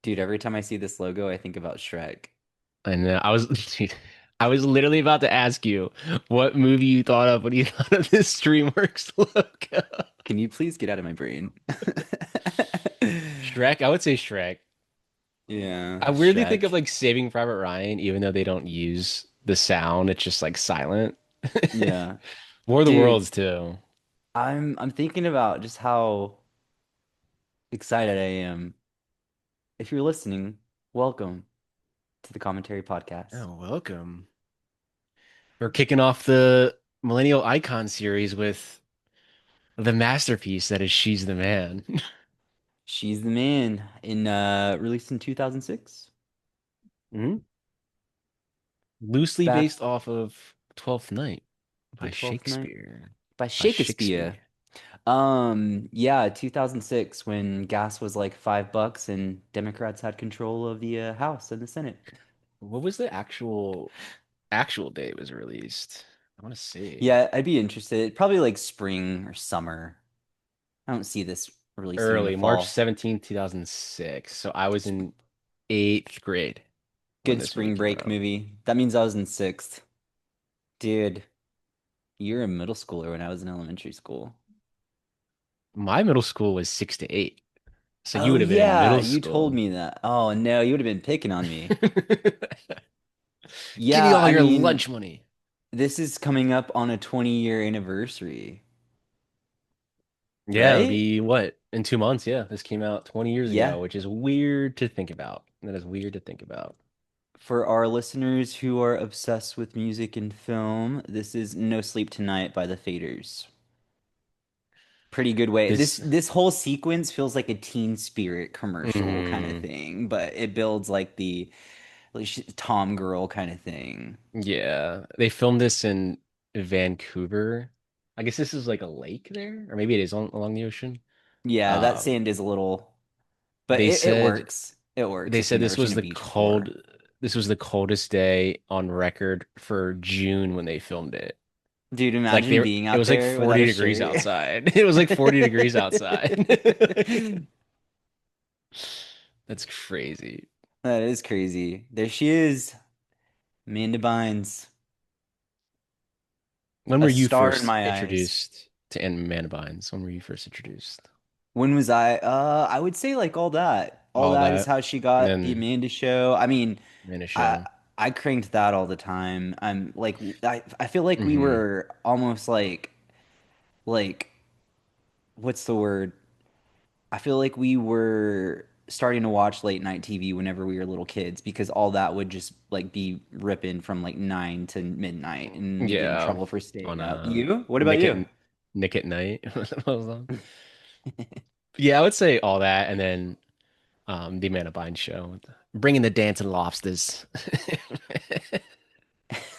Dude, every time I see this logo, I think about Shrek. And dude, I was literally about to ask you what movie you thought of when you thought of this DreamWorks logo. Can you please get out of my brain? Shrek, I would say Shrek. Yeah, I weirdly think of Shrek. like Saving Private Ryan, even though they don't use the sound, it's just like silent. Yeah. War of the Dude, Worlds too. I'm thinking about just how excited I am. If you're listening, welcome to the Commentary Podcast. Oh, welcome. We're kicking off the Millennial Icon series with the masterpiece that is She's the Man. She's the Man in released in 2006 Mhm. Loosely back based off of Twelfth Night the by 12th night Shakespeare. by By Shakespeare. Shakespeare. Yeah, 2006 when gas was like $5 and Democrats had control of the House and the Senate. What was the actual day it was released? I want to see. Yeah, I'd be interested. Probably like spring or summer. I don't see this releasing in the Early, fall. March 17th, 2006. So I was Sp in eighth grade when Good this movie spring came break out. movie. That means I was in sixth. Dude, you're a middle schooler when I was in elementary school. My middle school was 6 to 8. So you Oh would have been in yeah, middle you told school. me that. Oh no, you would have been picking on me. Give me Yeah, all I your mean, lunch money. this is coming up on a 20-year anniversary, Yeah, it'll right? be what? In 2 months, yeah. This came out 20 years Yeah. ago, which is weird to think about. That is weird to think about. For our listeners who are obsessed with music and film, this is No Sleep Tonight by the Faders. Pretty good way. This This, this whole sequence feels like a Teen Spirit commercial kind of mm, thing, but it builds like the like Tom girl kind of thing. yeah, they filmed this in Vancouver. I guess this is like a lake there, or maybe it is along the ocean. Yeah, that Um, sand is a little, but they it said works. It works they if you've said never seen a beach before. this was the coldest day on record for June when they filmed it. Dude, Like imagine being it out was like there without 40 a degrees shirt. outside. It was like 40 degrees outside. That's crazy. That is crazy. There she is, Amanda Bynes, When a were you star in first my eyes. introduced to Anne Binds? When were you first introduced? When was I? I would say like all that. All All that is that, how she and got the then Amanda Show. I mean, Amanda I Show. I cranked that all the time. I'm like I feel like we Hmm. were almost like what's the word? I feel like we were starting to watch late night TV whenever we were little kids because all that would just like be ripping from like 9 to midnight and we get in Yeah, trouble for on staying up. You? What about Nick at you? Nick at Night. What was that? Yeah, I would say all that, and then the Amanda Bynes show, bringing the dancing lobsters.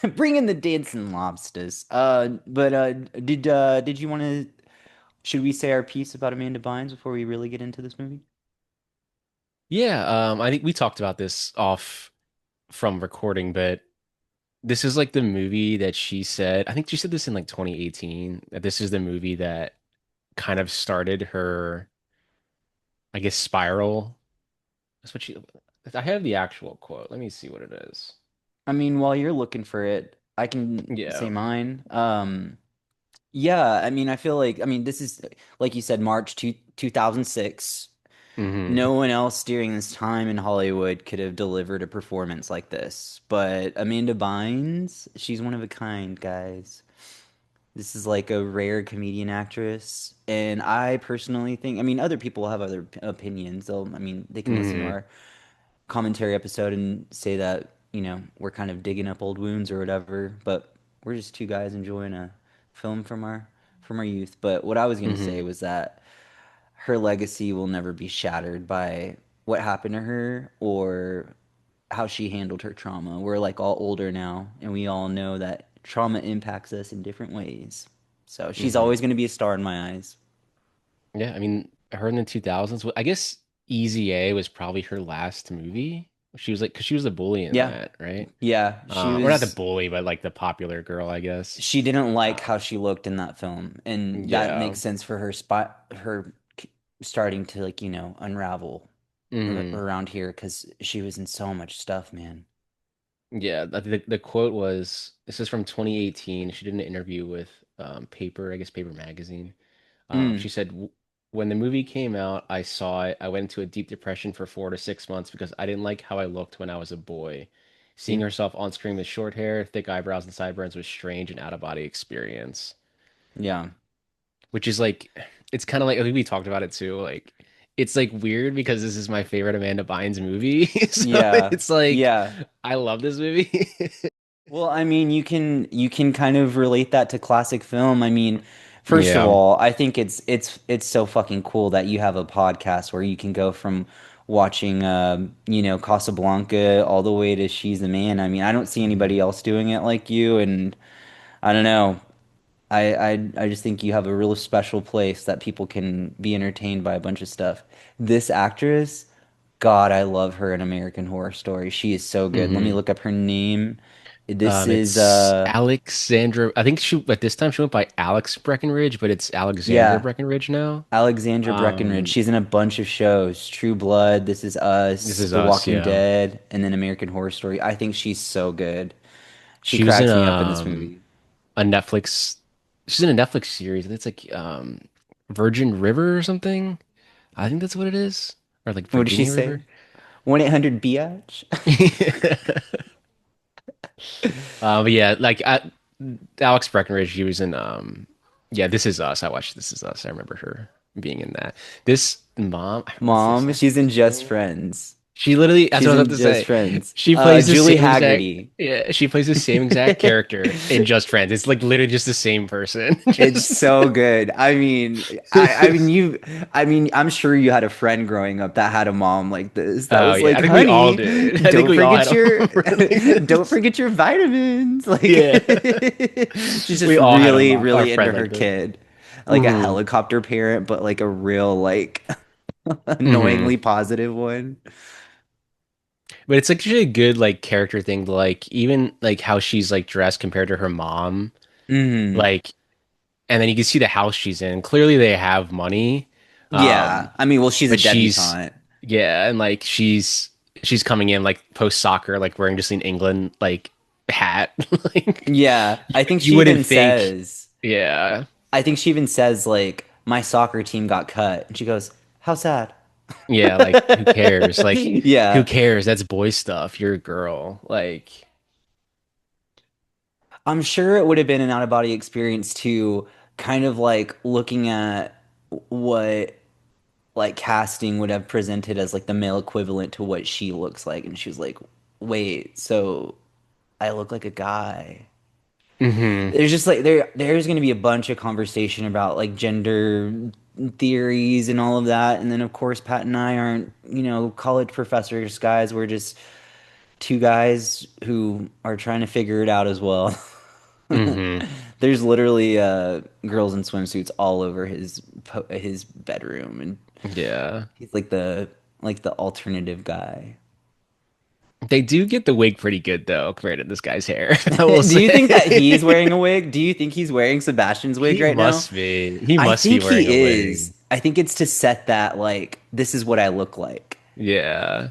Bring in the dancing lobsters. But did you want to? Should we say our piece about Amanda Bynes before we really get into this movie? Yeah, I think we talked about this off from recording, but this is like the movie that she said. I think she said this in like 2018, that this is the movie that kind of started her, I guess, spiral. That's what she. I have the actual quote. Let me see what it is. I mean, while you're looking for it, I can say Yeah. mine. Yeah, I mean, I feel like I mean this is like you said, March 2006. Hmm. No one else during this time in Hollywood could have delivered a performance like this. But Amanda Bynes, she's one of a kind, guys. This is like a rare comedian actress, and I personally think, I mean, other people have other opinions. I mean, they can listen to Hmm. our commentary episode and say that, we're kind of digging up old wounds or whatever, but we're just two guys enjoying a film from our youth. But what I was gonna say Hmm. was that her legacy will never be shattered by what happened to her or how she handled her trauma. We're like all older now, and we all know that trauma impacts us in different ways. So she's Hmm. always going to be a star in my eyes. Yeah, I mean, her in the 2000s. I guess Easy A was probably her last movie. She was like, because she was the bully in Yeah, that, right? yeah, she Or not the was. bully, but like the popular girl, I guess. She didn't like Uh, how she looked in that film, and that yeah. makes sense for her starting to like unravel. Hmm. around here because she was in so much stuff, man. Yeah, the quote was, this is from 2018. She did an interview with Paper, I guess Paper Magazine. Mm, She said, When the movie came out, I saw it. I went into a deep depression for 4 to 6 months because I didn't like how I looked when I was a boy. Seeing mm, herself on screen with short hair, thick eyebrows, and sideburns was strange and out of body experience." yeah, Which is like, it's kind of like, I think we talked about it too. Like, it's like weird because this is my favorite Amanda Bynes movie. So yeah, it's like, yeah. I love this movie. Well, I mean, you can kind of relate that to classic film. I mean, first of Yeah. all, I think it's so fucking cool that you have a podcast where you can go from watching Casablanca all the way to She's the Man. I mean, I don't see anybody Mhm. else doing it like you, and I don't know. I just think you have a real special place that people can be entertained by a bunch of stuff. This actress, God, I love her in American Horror Story. She is so good. Let me Hmm. look up her name. This is It's Alexandra. I think she at this time she went by Alex Breckenridge, but it's Alexandra yeah, Breckenridge now. Alexandra Breckenridge. Um, She's in a bunch of shows. True Blood, This Is this Us, is The us, Walking yeah. Dead, and then American Horror Story. I think she's so good. She She was in cracks me up in this movie. a Netflix. She's in a Netflix series. It's like Virgin River or something. I think that's what it is, or like What did she Virginia say? River. 1-800 biatch. But yeah, like Alex Breckenridge, she was in yeah, This Is Us. I watched This Is Us. I remember her being in that. This mom, what's this Mom, she's in actress's Just name? Friends. She literally, that's what She's I was about in to Just say. Friends. She plays the Julie same exact, Haggerty. yeah, she plays the same exact character in Just Friends. It's like literally just the same person. It's Just so good. I mean, I'm sure you had a friend growing up that had a mom like this. That oh was yeah, like, I think we all honey, did. I think don't we all had forget your, a don't forget your vitamins. Like, yeah. she's just We all had really, our really into friend her like this. kid, like a Hmm. helicopter parent, but like a real, like, Hmm. annoyingly positive one. But it's actually a good like character thing, like even like how she's like dressed compared to her mom. Hmm. Like, and then you can see the house she's in. Clearly they have money. Yeah. Um, I mean, well, she's a but she's debutante. yeah, and like she's coming in like post soccer, like wearing just an England like hat. Like Yeah, I think you she wouldn't even think, says, yeah. like, my soccer team got cut. And she goes, how sad. Yeah, like who cares? Like who Yeah, cares? That's boy stuff. You're a girl. Like I'm sure it would have been an out of body experience too, kind of like looking at what like casting would have presented as like the male equivalent to what she looks like. And she was like, wait, so I look like a guy. hmm. There's just like there's going to be a bunch of conversation about like gender theories and all of that, and then of course Pat and I aren't college professors, guys. We're just two guys who are trying to figure it out as well. Hmm. There's literally girls in swimsuits all over his bedroom, and Yeah. he's like the alternative guy. They do get the wig pretty good though, compared to this guy's hair. I will Do you think that he's say. wearing a wig? Do you think he's wearing Sebastian's wig He right now? must be. He I must be think wearing a he wig. is. I think it's to set that like this is what I look like. Yeah.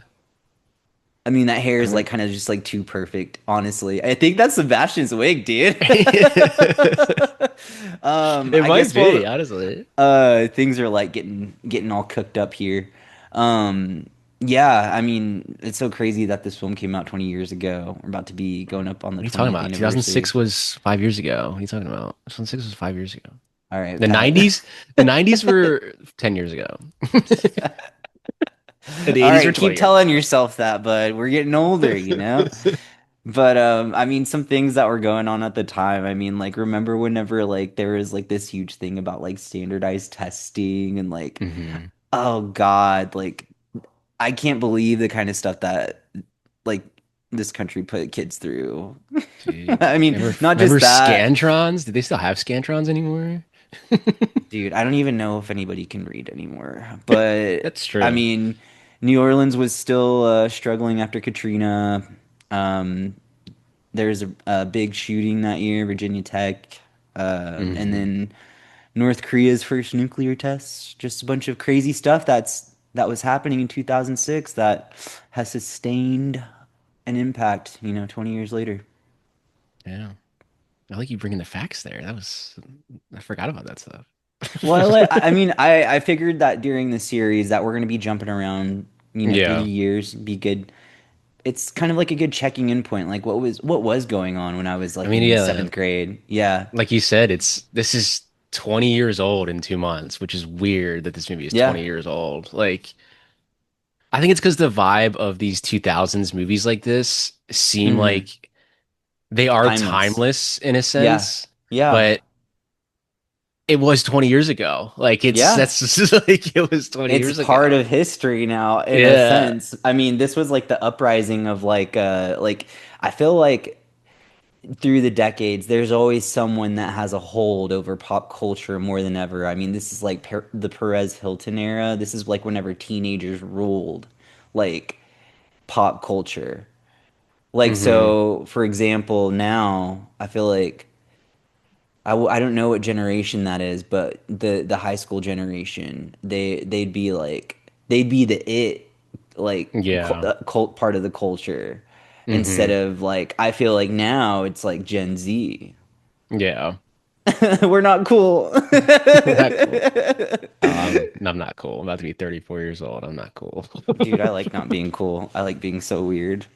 I mean that hair I is like mean, kind of just like too perfect, honestly. I think that's Sebastian's wig, dude. it I might guess be, while honestly. things are like getting all cooked up here. Yeah, I mean, it's so crazy that this film came out 20 years ago. We're about to be going up on the What are you talking 20th about? anniversary. 2006 was 5 years ago. What are you talking about? 2006 was 5 years ago. All right, The Pat. 90s, the 90s were 10 years ago. And the All 80s were right, keep 20 years telling ago. yourself that, but we're getting older, you know? But I mean some things that were going on at the time. I mean, like remember whenever like there was like this huge thing about like standardized testing and like Hmm. oh God, like I can't believe the kind of stuff that like this country put kids through. Dude, I mean, not remember just that, Scantrons? Did they still have Scantrons anymore? dude, I don't even know if anybody can read anymore. But That's I true. mean, New Orleans was still struggling after Katrina. Um, there's a big shooting that year, Virginia Tech, and Hmm. then North Korea's first nuclear tests. Just a bunch of crazy stuff that's that was happening in 2006 that has sustained an impact, 20 years later. Yeah. I like you bringing the facts there. I forgot about that stuff. Well, I mean, I figured that during the series that we're going to be jumping around, through the Yeah. years, be good. It's kind of like a good checking in point. Like what was going on when I was I like mean, in yeah, seventh grade? Yeah, like you said, this is 20 years old in 2 months, which is weird that this movie is yeah. 20 years old. Like, I think it's because the vibe of these 2000s movies like this seem Hmm. like they are Timeless. timeless in a Yeah, sense, yeah, but it was 20 years ago. Like, yeah. that's just like it was 20 It's years part ago. of history now, in a Yeah. sense. I mean, this was like the uprising of like I feel like through the decades, there's always someone that has a hold over pop culture more than ever. I mean, this is like the Perez Hilton era. This is like whenever teenagers ruled like pop culture. Like, Hmm. so for example, now I feel like I don't know what generation that is, but the high school generation, they'd be the it like Yeah. cult part of the culture instead Hmm. of like I feel like now it's like Gen Z. Yeah. We're not cool. Not cool. I'm not cool. I'm about to be 34 years old. I'm not cool. Dude, I like not being cool. I like being so weird.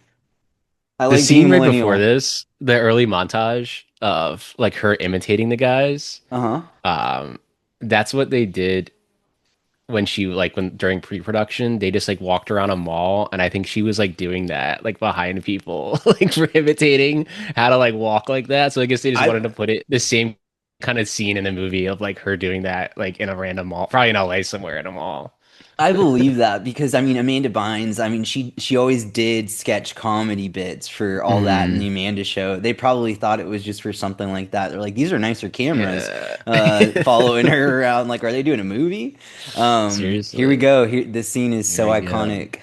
I The like being scene right before millennial. this, the early montage of like her imitating the guys, Uh-huh. um, that's what they did when she like when during pre-production, they just like walked around a mall and I think she was like doing that like behind people, like for imitating how to like walk like that. So I guess they just I wanted to put it the same kind of scene in the movie of like her doing that like in a random mall, probably in LA somewhere in a mall. I believe that because I mean Amanda Bynes, I mean she always did sketch comedy bits for all that in the Mm, Amanda show. They probably thought it was just for something like that. They're like, these are nicer cameras, yeah. following her around. Like, are they doing a movie? Here we Seriously. go. Here, this scene is Here so we go. iconic.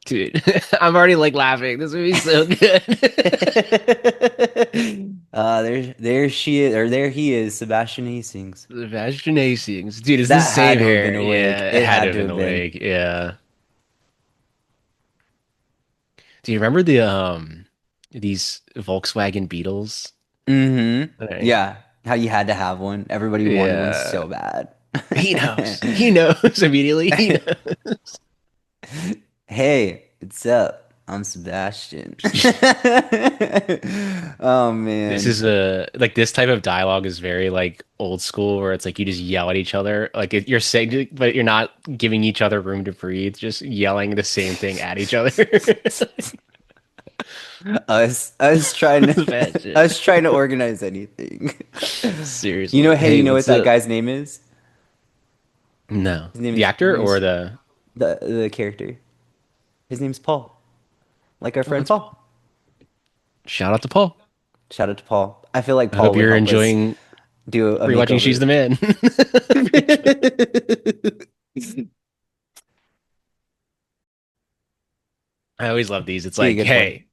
Dude, I'm already like laughing. This movie's so good. There she is, or there he is, Sebastian Hastings. Sebastian Hastings. Dude, it's the That had same to have been hair. a wig. Yeah, it It had to had have to been have the been. wig. Yeah. Do you remember these Volkswagen Beetles? Mm-hmm. Right. Yeah, how you had to have one. Everybody wanted one Yeah. so bad. He knows. He knows immediately. He knows. Hey, what's up? I'm Sebastian. Oh This man. is a like this type of dialogue is very like old school where it's like you just yell at each other. Like you're saying but you're not giving each other room to breathe, just yelling the same thing at each other. Us trying to Bad shit. us trying to organize anything. Seriously. Hey, Hey, you know what what's that up? guy's name is? No. His name The is his actor or name's the the character. His name's Paul. Like our Oh, friend that's Paul. Paul. Shout out to Paul. Shout out to Paul. I feel like I Paul hope would you're help us enjoying do a rewatching She's makeover. the Man. I always love these. It's Be a like, good one. hey,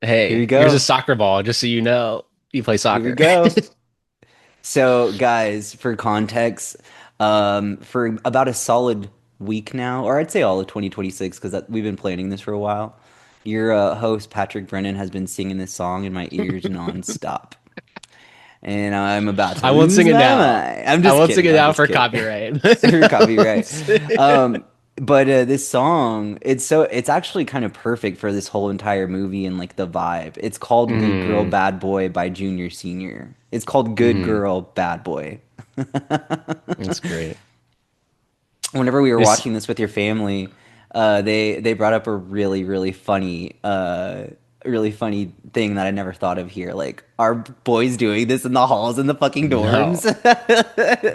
Here you here's a go. soccer ball, just so you know you play Here we soccer. go. So, guys, for context, for about a solid week now, or I'd say all of 2026, because we've been planning this for a while, your host, Patrick Brennan, has been singing this song in my ears nonstop. And I'm about to I won't lose sing it my now. mind. I'm I just won't sing kidding. it I'm now just for kidding. copyright. For I won't copyright. sing- But this song, it's actually kind of perfect for this whole entire movie and like the vibe. It's called Good Girl Mhm, Bad Boy by Junior Senior. It's called Good mhm. Girl Bad Boy. That's great. Whenever we were This watching this with your family, they brought up a really funny thing that I never thought of here. Like, are boys doing this in the halls in the fucking dorms?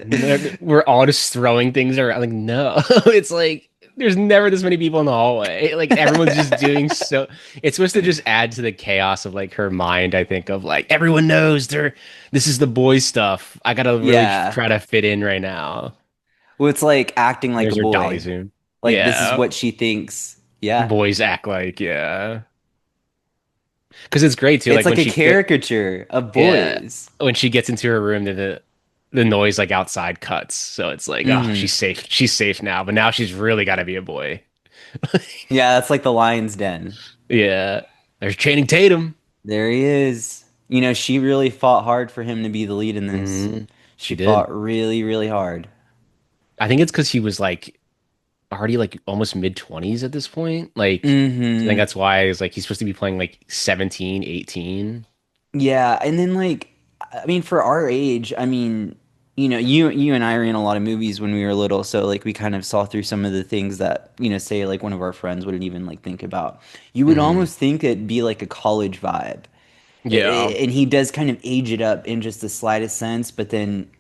no. We're all just throwing things around. Like, no. It's like there's never this many people in the hallway. Like everyone's just doing so it's supposed to just add to the chaos of like her mind, I think, of like everyone knows this is the boys stuff. I gotta really Yeah. try to fit in right now. Well, it's like acting like a There's her dolly boy. soon. Like this is Yeah. what she thinks. Yeah. Boys act like, yeah. Because it's great too. It's Like like a caricature of yeah, boys. when she gets into her room, the noise like outside cuts. So it's like, oh, Hmm. she's safe. She's safe now, but now she's really got to be a boy. Yeah, that's like the lion's den. Yeah. There's Channing Tatum. There he is. You know, she really fought hard for him to be the lead in this. She She did. fought really, really hard. I think it's because he was like already like almost mid 20s at this point. Like, I think Hmm. that's why it's like he's supposed to be playing like 17, 18. Yeah, and then like I mean for our age, I mean, you know, you and I were in a lot of movies when we were little, so like we kind of saw through some of the things that, you know, say like one of our friends wouldn't even like think about. You would Hmm. almost think it'd be like a college vibe. Yeah. And he does kind of age it up in just the slightest sense, but then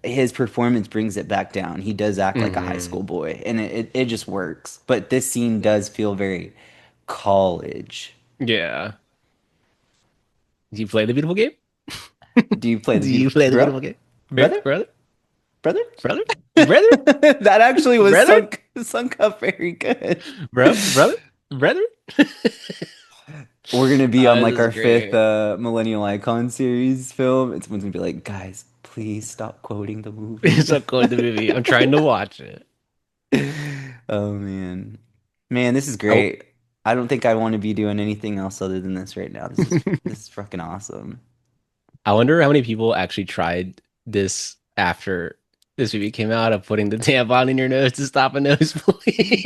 his performance brings it back down. He does act like a high Hmm. school boy, and it just works. But this scene does feel very college. Yeah. Do you play the beautiful game? Do you play the Do you beautiful play the bro? beautiful game? Brother? Brother? Brother? Brother? Brother? That actually was Brother? sunk up very good. Brother? Brother? We're gonna be on This like is our fifth great. Millennial Icon series film. It's one's gonna be like, guys, please stop quoting the movie. Stop calling the movie. I'm trying to watch it. Oh man. Man, this is I, great. I don't think I want to be doing anything else other than this right now. This is fucking awesome. I wonder how many people actually tried this after this movie came out of putting the tampon in your nose to stop a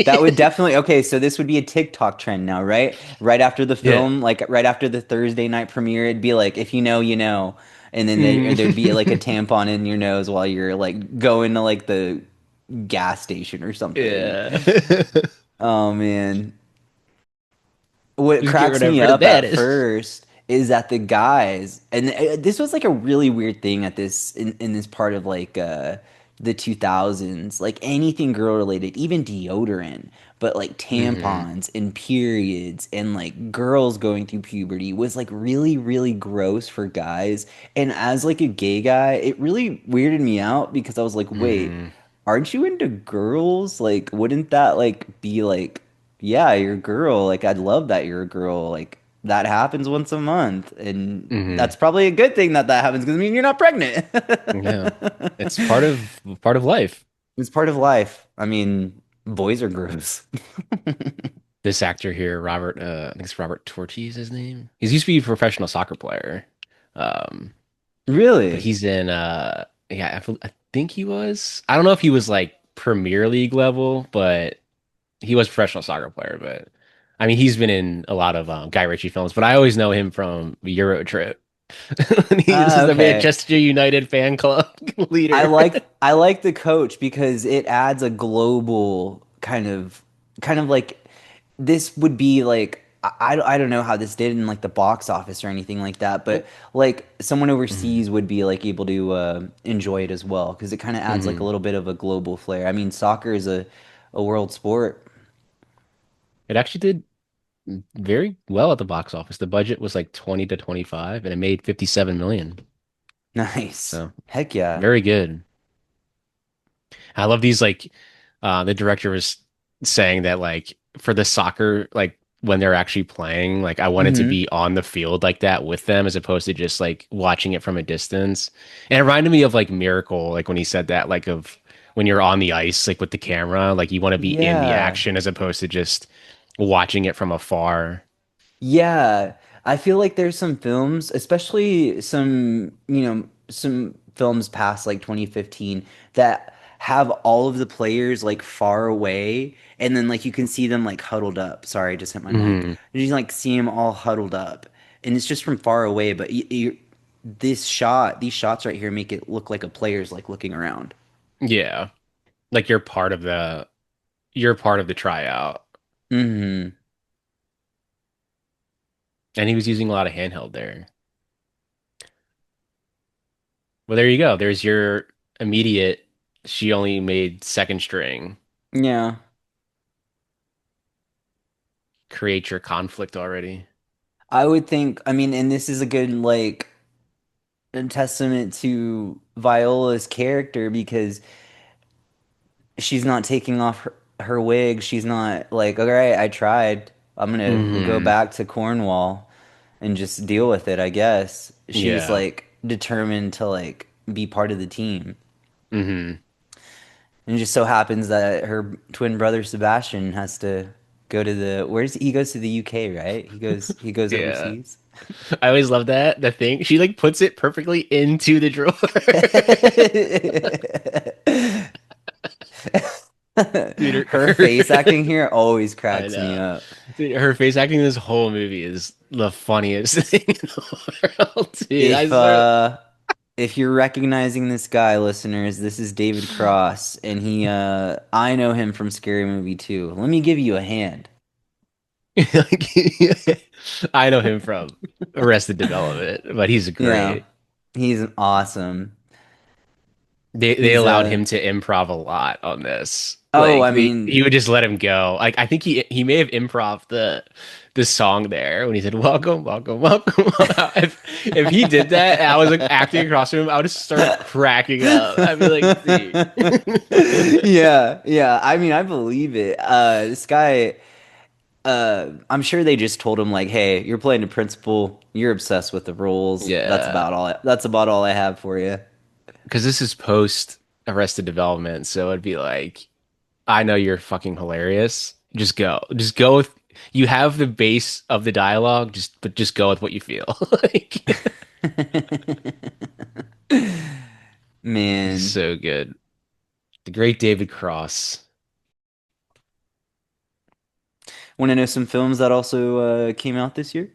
That would nosebleed. definitely okay, so this would be a TikTok trend now, right? Right after the Yeah. film, like right after the Thursday night premiere, it'd be like if you know, you know. And then there'd be like a Mm. tampon in your nose while you're like going to like the gas station or something. Yeah. Oh man. What Just get cracks rid of me her the up at baddest. first is that the guys, and this was like a really weird thing at this in this part of like the 2000s, like anything girl related, even deodorant, but like Hmm. tampons and periods and like girls going through puberty was like really really gross for guys. And as like a gay guy, it really weirded me out because I was like, wait, Hmm. aren't you into girls? Like, wouldn't that like be like, yeah, you're a girl. Like, I'd love that you're a girl. Like, that happens once a month, and Hmm. that's probably a good thing that that happens because I mean you're not pregnant. Yeah. It's part of life. It's part of life. I mean, boys are gross. This actor here, Robert, I think it's Robert Torti is his name. He's used to be a professional soccer player. Um, but Really? he's in yeah, I think he was. I don't know if he was like Premier League level, but he was a professional soccer player. But I mean, he's been in a lot of Guy Ritchie films, but I always know him from Euro Trip. This is the Okay. Manchester United fan club leader. I like the coach because it adds a global kind of like this would be like I don't know how this did in like the box office or anything like that, but Well, like someone mhm, overseas would be like able to enjoy it as well because it kind of adds like a mhm. little bit of a global flair. I mean, soccer is a world sport. It actually did very well at the box office. The budget was like 20 to 25 and it made 57 million. Nice. So, Heck yeah. very good. I love these like the director was saying that like for the soccer like when they're actually playing like I wanted to Hmm. be on the field like that with them as opposed to just like watching it from a distance. And it reminded me of like Miracle like when he said that like of when you're on the ice like with the camera like you want to be in the Yeah. action as opposed to just watching it from afar. Yeah, I feel like there's some films, especially some, you know, some films past like 2015 that have all of the players like far away and then like you can see them like huddled up. Sorry, I just hit my mic. Hmm. You can like see them all huddled up and it's just from far away, but these shots right here make it look like a player's like looking around. Yeah. Like you're part of the tryout. Hmm. And he was using a lot of handheld there. Well, there you go. There's your immediate. She only made second string. Yeah. Create your conflict already. I would think, I mean, and this is a good like a testament to Viola's character because she's not taking off her wig. She's not like, all right, I tried. I'm gonna go Hmm. back to Cornwall and just deal with it, I guess. She's Yeah. like determined to like be part of the team. Hmm. And it just so happens that her twin brother Sebastian has to go to the where's he goes to the UK, right? He goes Yeah. overseas. I always love that. The thing. She like puts it perfectly into the drawer. Dude, Her face acting here always I cracks me know. up. Dude, her face acting in this whole movie is the funniest thing in the world, dude. I If swear. uh if you're recognizing this guy, listeners, this is David Cross, and I know him from Scary Movie 2. Let me give you a hand. Like, I know him from Arrested Development, but he's Yeah, great. he's awesome. They He's allowed him to improv a lot on this. oh, Like I mean, he would just let him go. Like I think he may have improv the song there when he said "Welcome, welcome, welcome." If he did that and I was like acting across from him, I would just start cracking up. I'd be like, "Dude." yeah, yeah. I mean, I believe it. This guy, I'm sure they just told him like, "Hey, you're playing the principal. You're obsessed with the roles. Yeah, That's about all I have for you." because this is post Arrested Development, so it'd be like, I know you're fucking hilarious. Just go with. You have the base of the dialogue, just go with what you feel. Like, he's Man, so good. The great David Cross. want to know some films that also came out this year?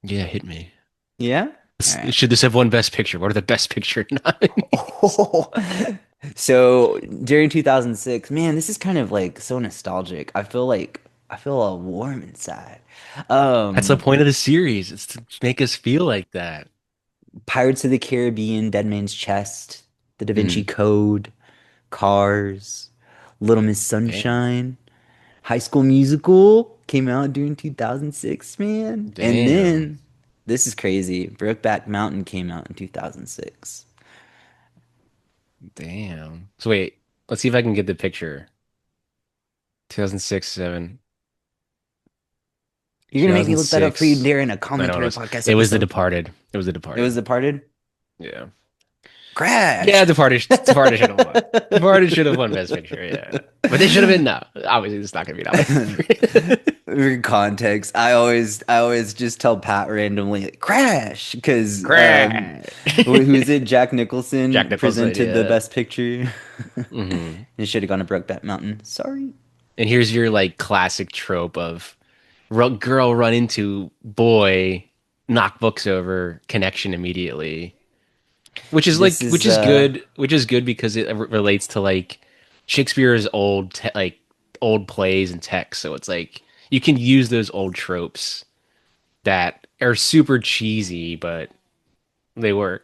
Yeah, hit me. Yeah. All right. Should this have won Best Picture? What are the Best Picture nominees? So during 2006, man, this is kind of like so nostalgic. I feel all warm inside. That's the Um, point of the series. It's to make us feel like that. Pirates of the Caribbean, Dead Man's Chest, The Da Vinci Mm, Code, Cars, Little Miss damn, Sunshine, High School Musical came out during 2006, man. And damn, then this is crazy. Brokeback Mountain came out in 2006. damn. So wait, let's see if I can get the picture. 2006, 7, You're gonna make me look that up for you 2006. during a I know what it commentary was. podcast It was The episode. Departed. It was The It was Departed. Departed. Yeah. Yeah, Crash. Departed should have won. Departed should have won Best Picture, yeah. But they should have been no. Obviously, it's not gonna be nominated. For context, I always just tell Pat randomly like, Crash because Crash. who is it? Jack Jack Nicholson Nicholson, presented the yeah. best picture. Hmm. It should have gone to Brokeback Mountain. Sorry. And here's your like classic trope of girl run into boy, knock books over, connection immediately. This is Which is good because it relates to like Shakespeare's like old plays and texts. So it's like you can use those old tropes that are super cheesy, but they work.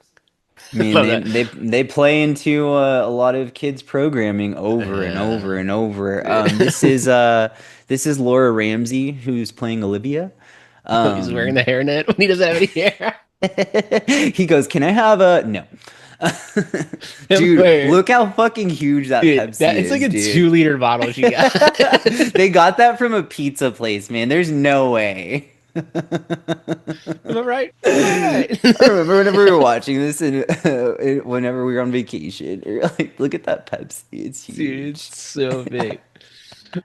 I mean, Love that. they play into a lot of kids programming over and over Yeah. and over. This is Laura Ramsey who's playing Olivia. He's wearing Um, the hairnet when he doesn't have any hair. he goes, "Can I have a no?" Dude, Where, look how fucking huge that dude, that Pepsi it's like is, a dude. 2 liter bottle she got. They got that from a pizza place, man. There's no way. Am I right? Am I I right? remember whenever we were watching this and whenever we were on vacation, we were like, look at that Pepsi. It's Dude, huge. it's so big.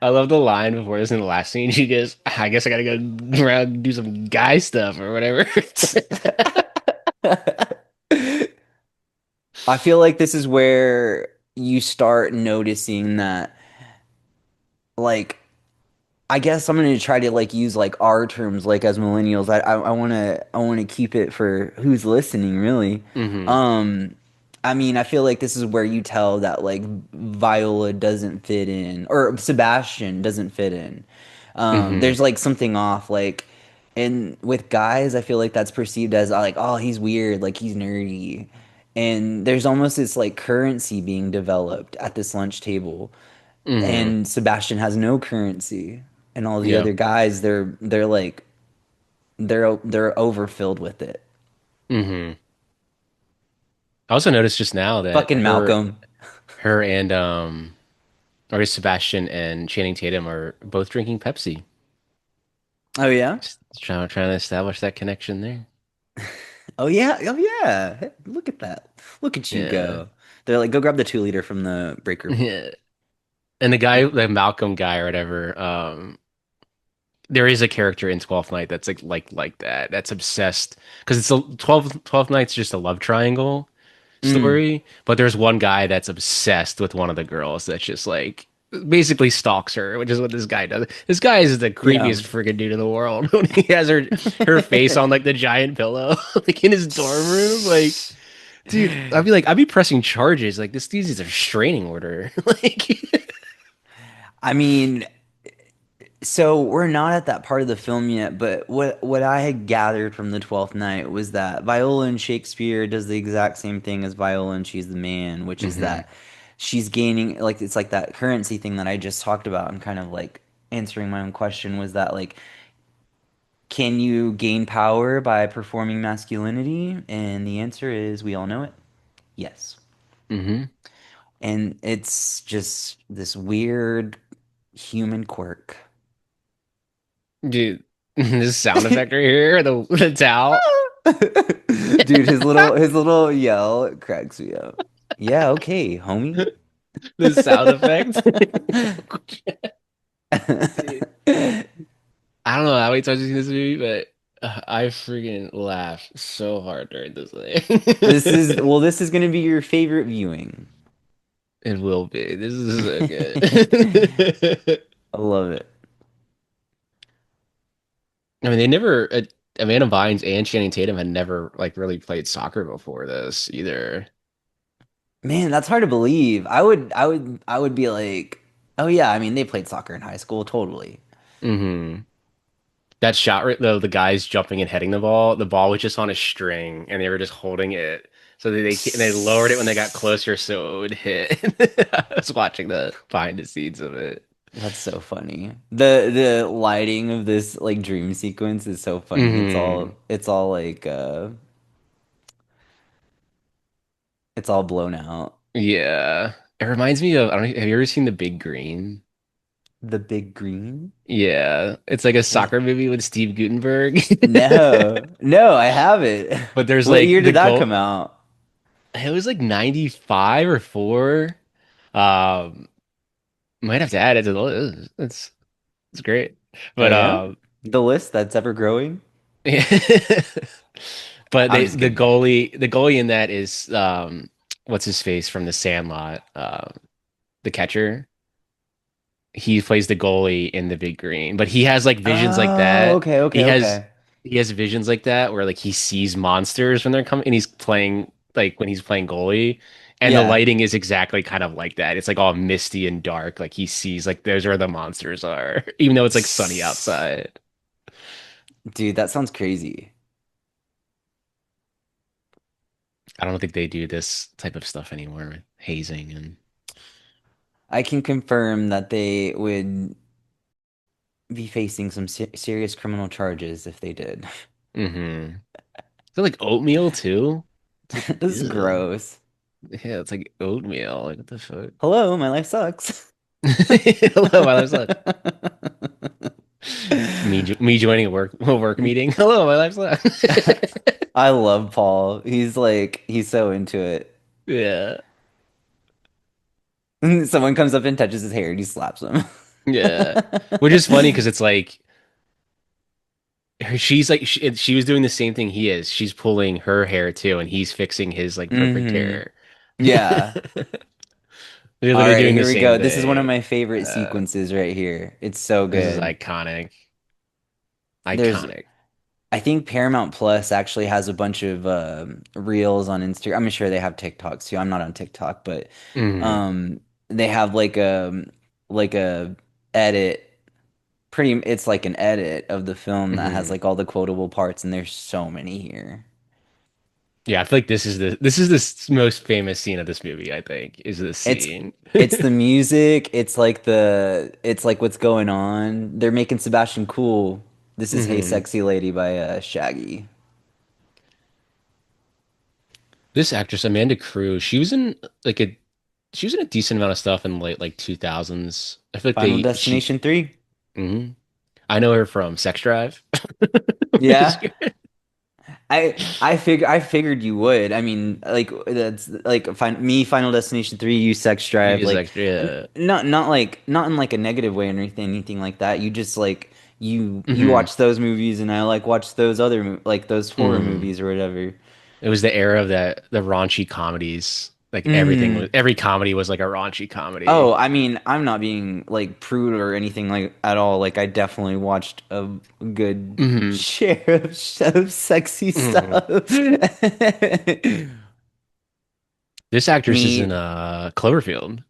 I love the line before this in the last scene. She goes, I guess I gotta go around and do some guy stuff or whatever. I feel like this is where you start noticing that, like, I guess I'm gonna try to like use like our terms like as millennials. I wanna keep it for who's listening really. Hmm. Um I mean I feel like this is where you tell that like Viola doesn't fit in or Sebastian doesn't fit in. Hmm. There's like something off like and with guys I feel like that's perceived as like oh he's weird like he's nerdy. And there's almost this like currency being developed at this lunch table Hmm. and Sebastian has no currency, and all the Yeah. other guys they're like they're overfilled with it. Hmm. I also noticed just now that Fucking Malcolm. her and or Sebastian and Channing Tatum are both drinking Pepsi. Oh yeah, Just trying to establish that connection there. Oh yeah, oh yeah. Hey, look at that. Look at you Yeah. go. They're like, go grab the 2 liter from the break room. Yeah. And the guy, the Malcolm guy or whatever, there is a character in Twelfth Night that's like that. That's obsessed because it's a 12th Night's just a love triangle Mm, story, but there's one guy that's obsessed with one of the girls that's just like basically stalks her, which is what this guy does. This guy is the yeah. creepiest friggin' dude in the world when he has her face on like the giant pillow, like in his dorm room. Like, dude, I'd be pressing charges. Like this dude's a restraining order. Like, I mean, so we're not at that part of the film yet, but what I had gathered from the 12th Night was that Viola in Shakespeare does the exact same thing as Viola and She's the Man, which is hmm that she's gaining like it's like that currency thing that I just talked about and kind of like answering my own question was that like can you gain power by performing masculinity? And the answer is we all know it. Yes. hmm And it's just this weird human quirk. dude, this sound effect right here, the towel, Dude, his little yell cracks me up. Yeah, okay, homie. the sound effect. Dude, I don't know how many times I've seen this movie, but I freaking laughed so hard during this This thing. is well, this is gonna be your favorite viewing. It will be. This is so I good. love it. I mean, they never. Amanda Bynes and Channing Tatum had never like really played soccer before this either. Man, that's hard to believe. I would be like, oh yeah, I mean they played soccer in high school, totally. hmm That shot, right, though, the guys jumping and heading the ball was just on a string, and they were just holding it. So they lowered it when they got closer, so it would hit. I was watching the behind the scenes of it. That's so funny. The lighting of this like dream sequence is so funny. hmm It's all like it's all blown out. Yeah. It reminds me of, I don't know, have you ever seen The Big Green? The Big Green? Yeah. It's like a What? soccer movie with Steve Guttenberg. No. No, I haven't. But there's What like year the did that come goal. out? It was like 95 or 4. Um, might have to add it to the list. It's great. Oh But yeah? The list that's ever growing? but I'm they just kidding. the goalie in that is what's his face from The Sandlot, the catcher. He plays the goalie in The Big Green, but he has like visions like Oh, that. okay, He okay, has okay. he has visions like that where like he sees monsters when they're coming, and he's playing like when he's playing goalie, and the Yeah. lighting is exactly kind of like that. It's like all misty and dark. Like he sees like those are where the monsters are, even though it's like sunny outside. Dude, that sounds crazy. I don't think they do this type of stuff anymore with hazing and I can confirm that they would be facing some serious criminal charges if they did. mm-hmm. Is it like oatmeal too? It's like This is ew. gross. Yeah, it's like oatmeal. Like what the fuck? Hello, my life sucks. Hello, my life's left. Me joining a work meeting. Hello, my life's left. I love Paul. He's like, he's so into it. Yeah, Someone comes up and touches his hair and he slaps him. yeah. Which is funny because it's like she's like she was doing the same thing he is. She's pulling her hair too, and he's fixing his like perfect Hmm. hair. Yeah. They're All literally right, doing the here we same go. This is one of thing. my favorite Uh, sequences right here. It's so this is good. iconic. There's Iconic. I think Paramount Plus actually has a bunch of reels on Instagram. I'm sure they have TikToks too. I'm not on TikTok, but hmm they have like a edit. Pretty, it's like an edit of the film that has hmm like all the quotable parts, and there's so many here. Yeah, I feel like this is the most famous scene of this movie, I think, is this It's scene. it's the music. It's like what's going on. They're making Sebastian cool. This is Hey hmm Sexy Lady by Shaggy. This actress, Amanda Crew, like a she was in a decent amount of stuff in late like 2000s. I feel like Final they she Destination 3. mhm. I know her from Sex Drive. Which is Yeah. good. I figured you would. I mean, like that's like Final Destination 3, you Sex Drive, Use like extra. Yeah. not in like a negative way or anything like that. You just like you Hmm. watch those movies and I like watch those like those horror Hmm. movies or whatever. It was the era of the raunchy comedies. Like everything was Hmm. every comedy was like a raunchy Oh, comedy. I mean, I'm not being like prude or anything like at all. Like I definitely watched a good Hmm. share of sexy Hmm. stuff. This actress is in Me, Cloverfield.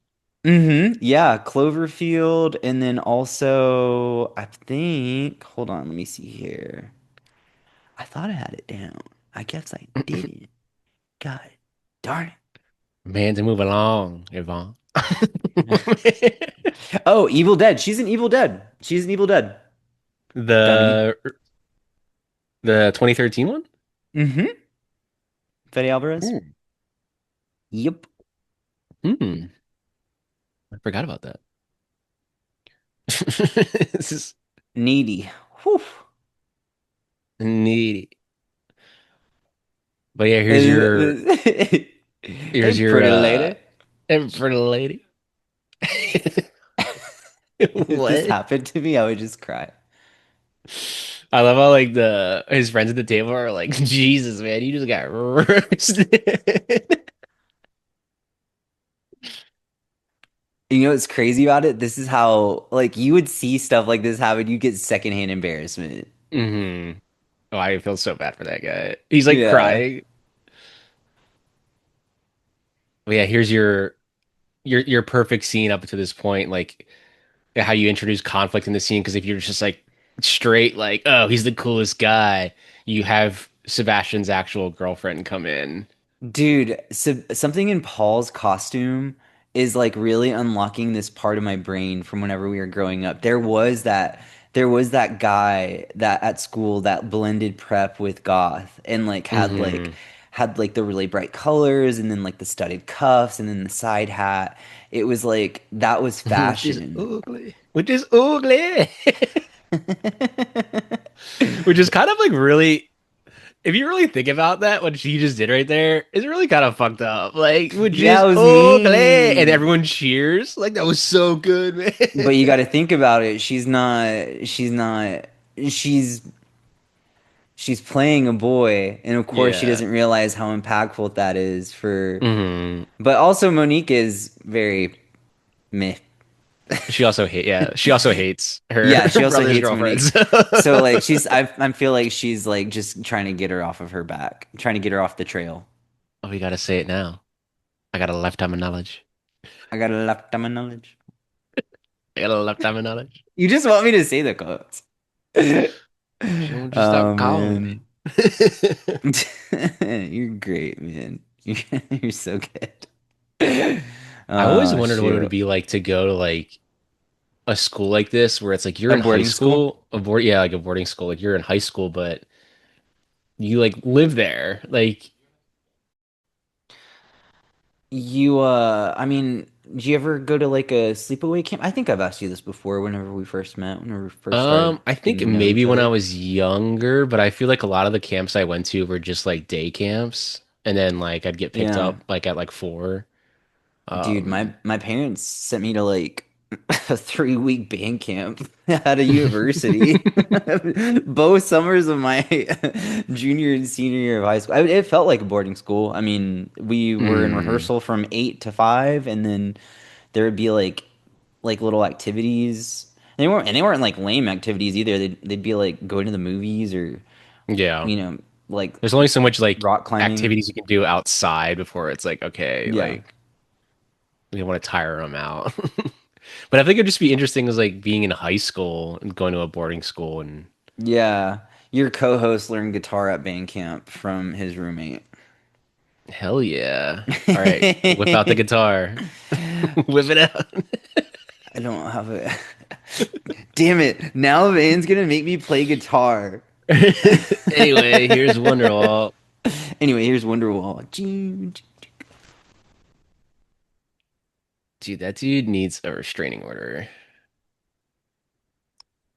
yeah, Cloverfield, and then also I think, hold on, let me see here. I thought I had it down. I guess I didn't. God darn Man, to move along, Yvonne. it. Oh, Evil Dead. She's an Evil Dead. She's an Evil Dead. Dummy. The the 2013 one? Mm-hmm. Fede Alvarez. Hmm. Yep. Hmm. I forgot about that. This is Needy. Whew. neat. But yeah, Hey, here's your pretty lady. for the lady. If this What? happened to me, I would just cry. I love how like the his friends at the table are like, Jesus, man, you just got roasted. You know what's crazy about it? This is how like you would see stuff like this happen. You get secondhand embarrassment. Hmm. Oh, I feel so bad for that guy. He's like Yeah. crying. But yeah, here's your perfect scene up to this point, like how you introduce conflict in the scene. Because if you're just like straight, like, oh, he's the coolest guy, you have Sebastian's actual girlfriend come in. Dude, so something in Paul's costume is like really unlocking this part of my brain from whenever we were growing up. There was that guy that at school that blended prep with goth and like Hmm. had like the really bright colors and then like the studded cuffs and then the side hat. It was like that was Which is fashion. ugly. Which is ugly. Which is kind of like really, if you really think about that, what she just did right there is really kind of fucked up. Like, which Yeah, is it was ugly. And mean. everyone cheers. Like, that was so good, man. But you got to think about it. She's she's playing a boy, and of course she Yeah. doesn't realize how impactful that is for. Hmm. But also Monique is very meh. She also hates her, Yeah, she her also brother's hates girlfriends. Monique. So like I feel like she's like just trying to get her off of her back, trying to get her off the trail. Oh, we gotta say it now. I got a lifetime of knowledge. I got a lifetime of knowledge. I got a lifetime of knowledge. You just want me to say the quotes. She won't just stop Oh calling man. me. You're great, man. You're so good. I always Oh, wondered what it would shoot. be like to go to like a school like this where it's like you're A in high boarding school? school, yeah, like a boarding school, like you're in high school, but you like live there. Like, I mean, did you ever go to like a sleepaway camp? I think I've asked you this before whenever we first met, whenever we first started I think getting to know maybe each when I other. was younger, but I feel like a lot of the camps I went to were just like day camps, and then like I'd get picked Yeah. up like at like 4. Dude, Um, my parents sent me to like a 3 week band camp at a university. Both summers of my junior and senior year of high school. It felt like a boarding school. I mean, we were in mm, rehearsal from 8 to 5, and then there would be like little activities. And they weren't like lame activities either. They'd be like going to the movies or yeah. you know like There's only so much like rock climbing. activities you can do outside before it's like okay, Yeah. like we don't want to tire them out. But I think it'd just be interesting as like being in high school and going to a boarding school and Yeah. Your co-host learned guitar at band camp from his roommate. hell yeah. All right, whip out the guitar. Whip it out. I don't have a. Damn it. Now Van's gonna make me play guitar. Anyway, here's Wonderwall. Anyway, here's Wonderwall. Choo, choo. Dude, that dude needs a restraining order.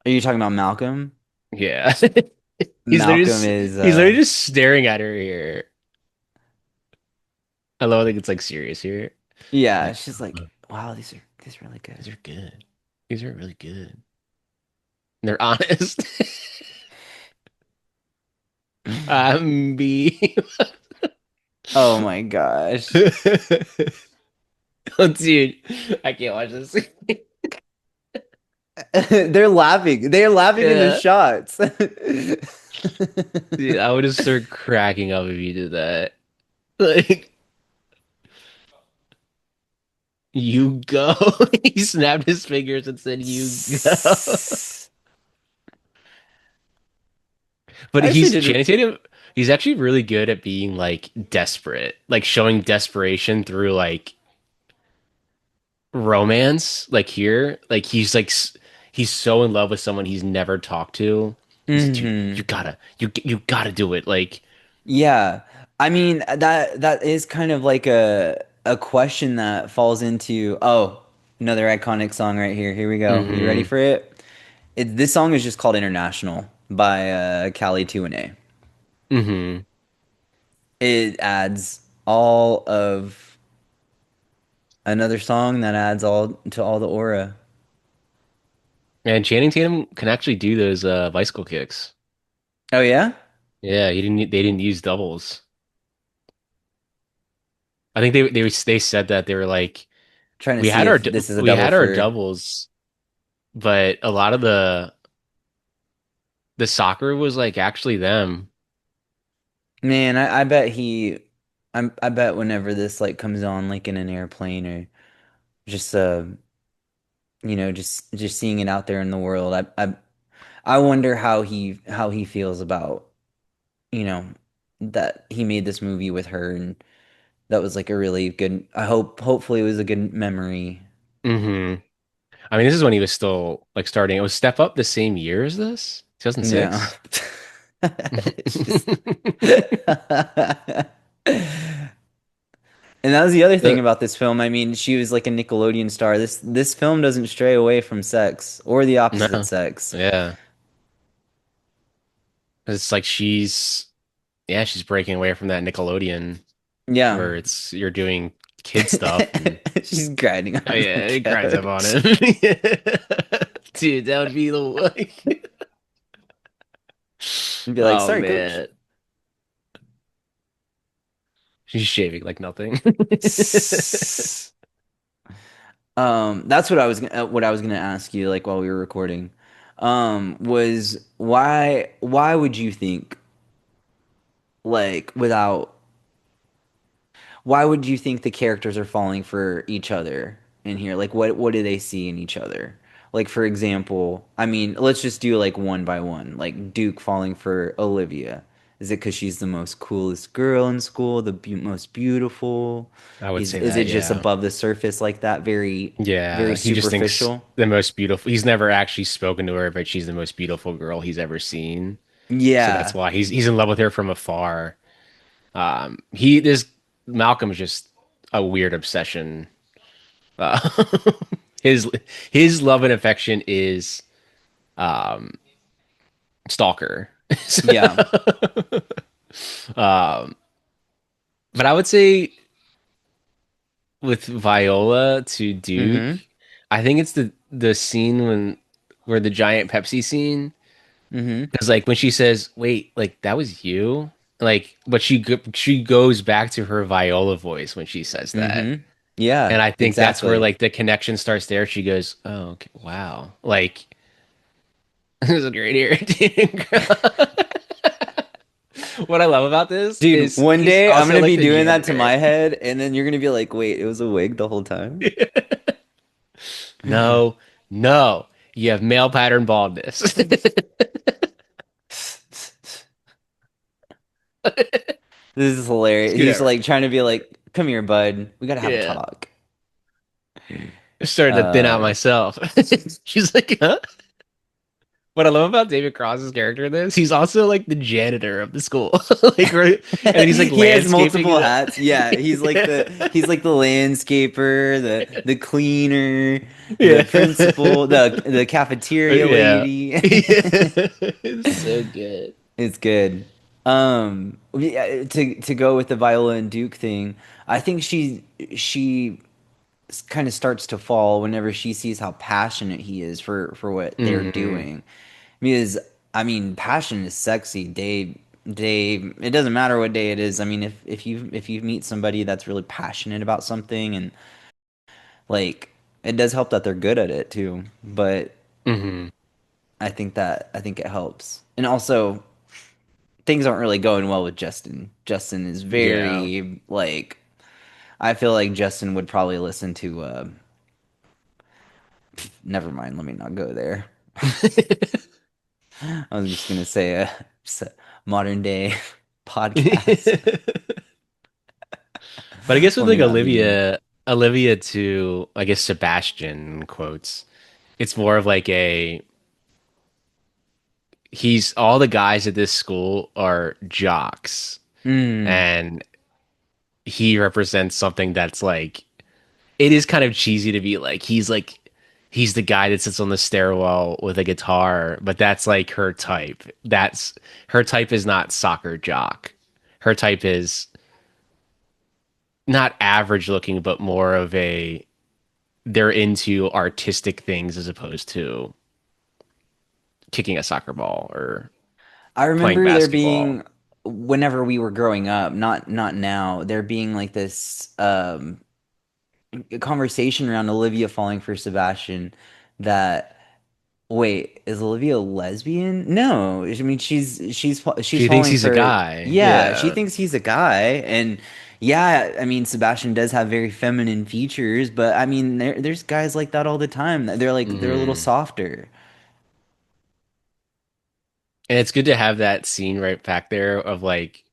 Are you talking about Malcolm? Yeah. Malcolm is he's literally just staring at her here. I love it. It's like serious here. yeah, Like, she's like, wow, these are really good. these are good. These are really good. And they're honest. I'm be. Oh my gosh. Oh, dude, I can't watch this. They're laughing. They're laughing in the Yeah. shots. Dude, I would just start cracking up if you did that. Like, you go. He snapped his fingers and said, you go. But I actually he's did. Channing Tatum, he's actually really good at being like desperate, like showing desperation through like romance. Like here, like he's so in love with someone he's never talked to. He's like, dude, Hmm. you gotta do it. Like, Yeah. I mean that is kind of like a question that falls into another iconic song right here. Here we go. You ready mm-hmm, for it? This song is just called International by Cali 2 and A. mm-hmm. It adds all of another song that adds all to all the aura. And Channing Tatum can actually do those bicycle kicks. Oh yeah? Yeah, they didn't use doubles. I think they said that they were like Trying to see if this is a we double had our for. doubles, but a lot of the soccer was like actually them. Man, I bet I bet whenever this like comes on like in an airplane or just just seeing it out there in the world, I wonder how he feels about, you know, that he made this movie with her and that was like a really good hopefully it was a good memory. Hmm. I mean, this is when he was still like starting. It was Step Up the same year as this, Yeah. 2006. It's just And that was the other Uh, thing about this film. I mean, she was like a Nickelodeon star. This film doesn't stray away from sex or the opposite no, sex. yeah, it's like she's breaking away from that Nickelodeon Yeah. where it's you're doing kid stuff and She's grinding oh on the yeah, it grinds up on couch. him. Dude, that would be the like, And be like, oh sorry, coach. man, she's shaving like nothing. That's what I was gonna ask you, like while we were recording. Was why would you think like without why would you think the characters are falling for each other in here? Like what do they see in each other? Like for example, I mean, let's just do like one by one. Like Duke falling for Olivia. Is it because she's the most coolest girl in school, most beautiful? I would say Is it that, just yeah. above the surface like that, very Yeah, he just thinks superficial? the most beautiful. He's never actually spoken to her, but she's the most beautiful girl he's ever seen. So that's Yeah, why he's in love with her from afar. He this Malcolm's just a weird obsession. Uh, his his love and affection is um stalker. yeah. um, but I would say with Viola to Duke, Mm-hmm. I think it's the scene where the giant Pepsi scene. Mm-hmm. Because like when she says, "Wait, like that was you," like, but she goes back to her Viola voice when she says that, Mm-hmm. Yeah, and I think that's where exactly. like the connection starts there. She goes, "Oh, okay, wow!" Like this is a great irritating. What I love about this Dude, is one he's day I'm also gonna like be the doing that to janitor. my head, and then you're gonna be like, wait, it was a wig the whole time? No, no, you have male pattern baldness. This is hilarious. Scoot He's over. like trying to be like, come here, bud. We gotta have a Yeah, talk. starting to thin out Uh, myself. She's like, huh? What I love about David Cross's character in this, he's also like the janitor of the school. Like right, and then he's like he has landscaping multiple it. hats. Yeah, he's like the landscaper, the cleaner, the Yeah. principal, the cafeteria Yeah. lady. Yeah. It's so good. It's good. Yeah, to go with the Viola and Duke thing, I think she kind of starts to fall whenever she sees how passionate he is for what they're Mm, doing. Because I mean, passion is sexy. It doesn't matter what day it is. I mean, if you meet somebody that's really passionate about something and like it does help that they're good at it too. But hmm. I think it helps. And also things aren't really going well with Justin. Justin is Yeah. very like I feel like Justin would probably listen to never mind, let me not go there. I was just gonna say a modern day podcast. But I guess with Let me like not be mean. Olivia to I guess Sebastian quotes, it's more of like a he's all the guys at this school are jocks Mm, and he represents something that's like it is kind of cheesy to be like he's the guy that sits on the stairwell with a guitar, but that's like her type. That's her type is not soccer jock. Her type is not average looking, but more of a they're into artistic things as opposed to kicking a soccer ball or I playing remember there basketball. being whenever we were growing up, not now, there being like this conversation around Olivia falling for Sebastian that wait, is Olivia a lesbian? No, I mean she's She thinks falling he's a for guy. yeah, she Yeah. thinks he's a guy and yeah, I mean Sebastian does have very feminine features, but I mean there's guys like that all the time. They're a little Hmm. softer. And it's good to have that scene right back there of like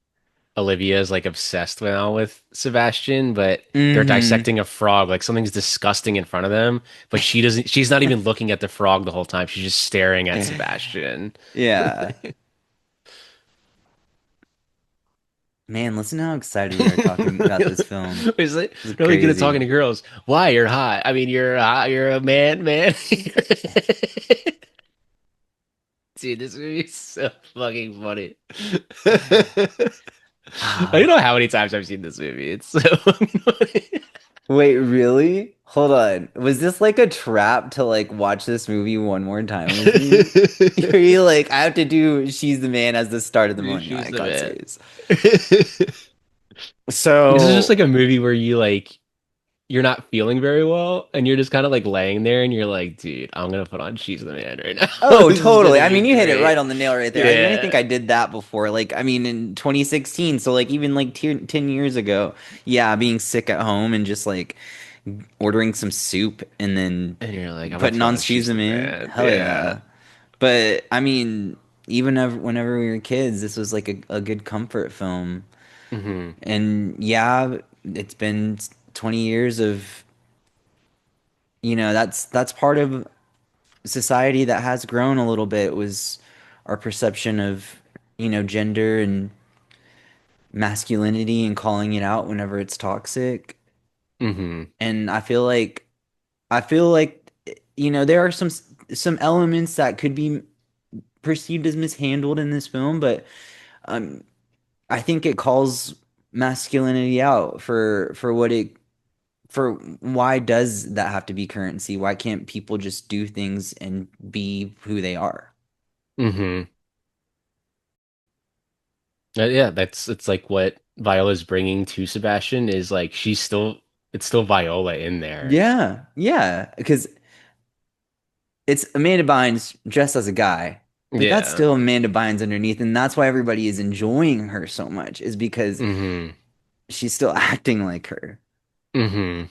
Olivia's like obsessed now with Sebastian, but they're Mm-hmm. dissecting a frog, like something's disgusting in front of them, but she's not even looking at the frog the whole time. She's just staring at Sebastian. Yeah. Man, listen to how excited we are talking about this film. It's like This is really good at crazy. talking to girls. Why? You're hot. I mean, you're hot. You're a man, man. Dude, this movie is so fucking funny. I don't know how many times I've seen this movie. It's so funny. Wait, really? Hold on. Was this like a trap to like watch this movie one more time with me? Are you like, I have to do She's the Man as the start of the morning She's the icon man. series. This is just So, like a movie where you like you're not feeling very well and you're just kind of like laying there and you're like, dude, I'm gonna put on She's the Man right now. oh, This is totally. gonna I be mean, you hit it right great. on the nail right there. I mean, I think Yeah. I did that before. Like, I mean, in 2016, so like even like 10 years ago. Yeah, being sick at home and just like ordering some soup and then And you're like, I'm gonna putting put on on She's She's the the Man. Man. Hell Yeah. yeah. But I mean, whenever we were kids, this was like a good comfort film. Hmm. And yeah, it's been 20 years of, that's part of society that has grown a little bit was our perception of, gender and masculinity and calling it out whenever it's toxic. Hmm. And I feel like there are some elements that could be perceived as mishandled in this film, but um I think it calls masculinity out for what it for why does that have to be currency? Why can't people just do things and be who they are? Hmm. Yeah, that's it's like what Viola's bringing to Sebastian is like she's still it's still Viola in there. Yeah, yeah, because it's Amanda Bynes dressed as a guy, but that's Yeah. still Amanda Bynes underneath, and that's why everybody is enjoying her so much, is because Hmm. she's still acting like her. Hmm.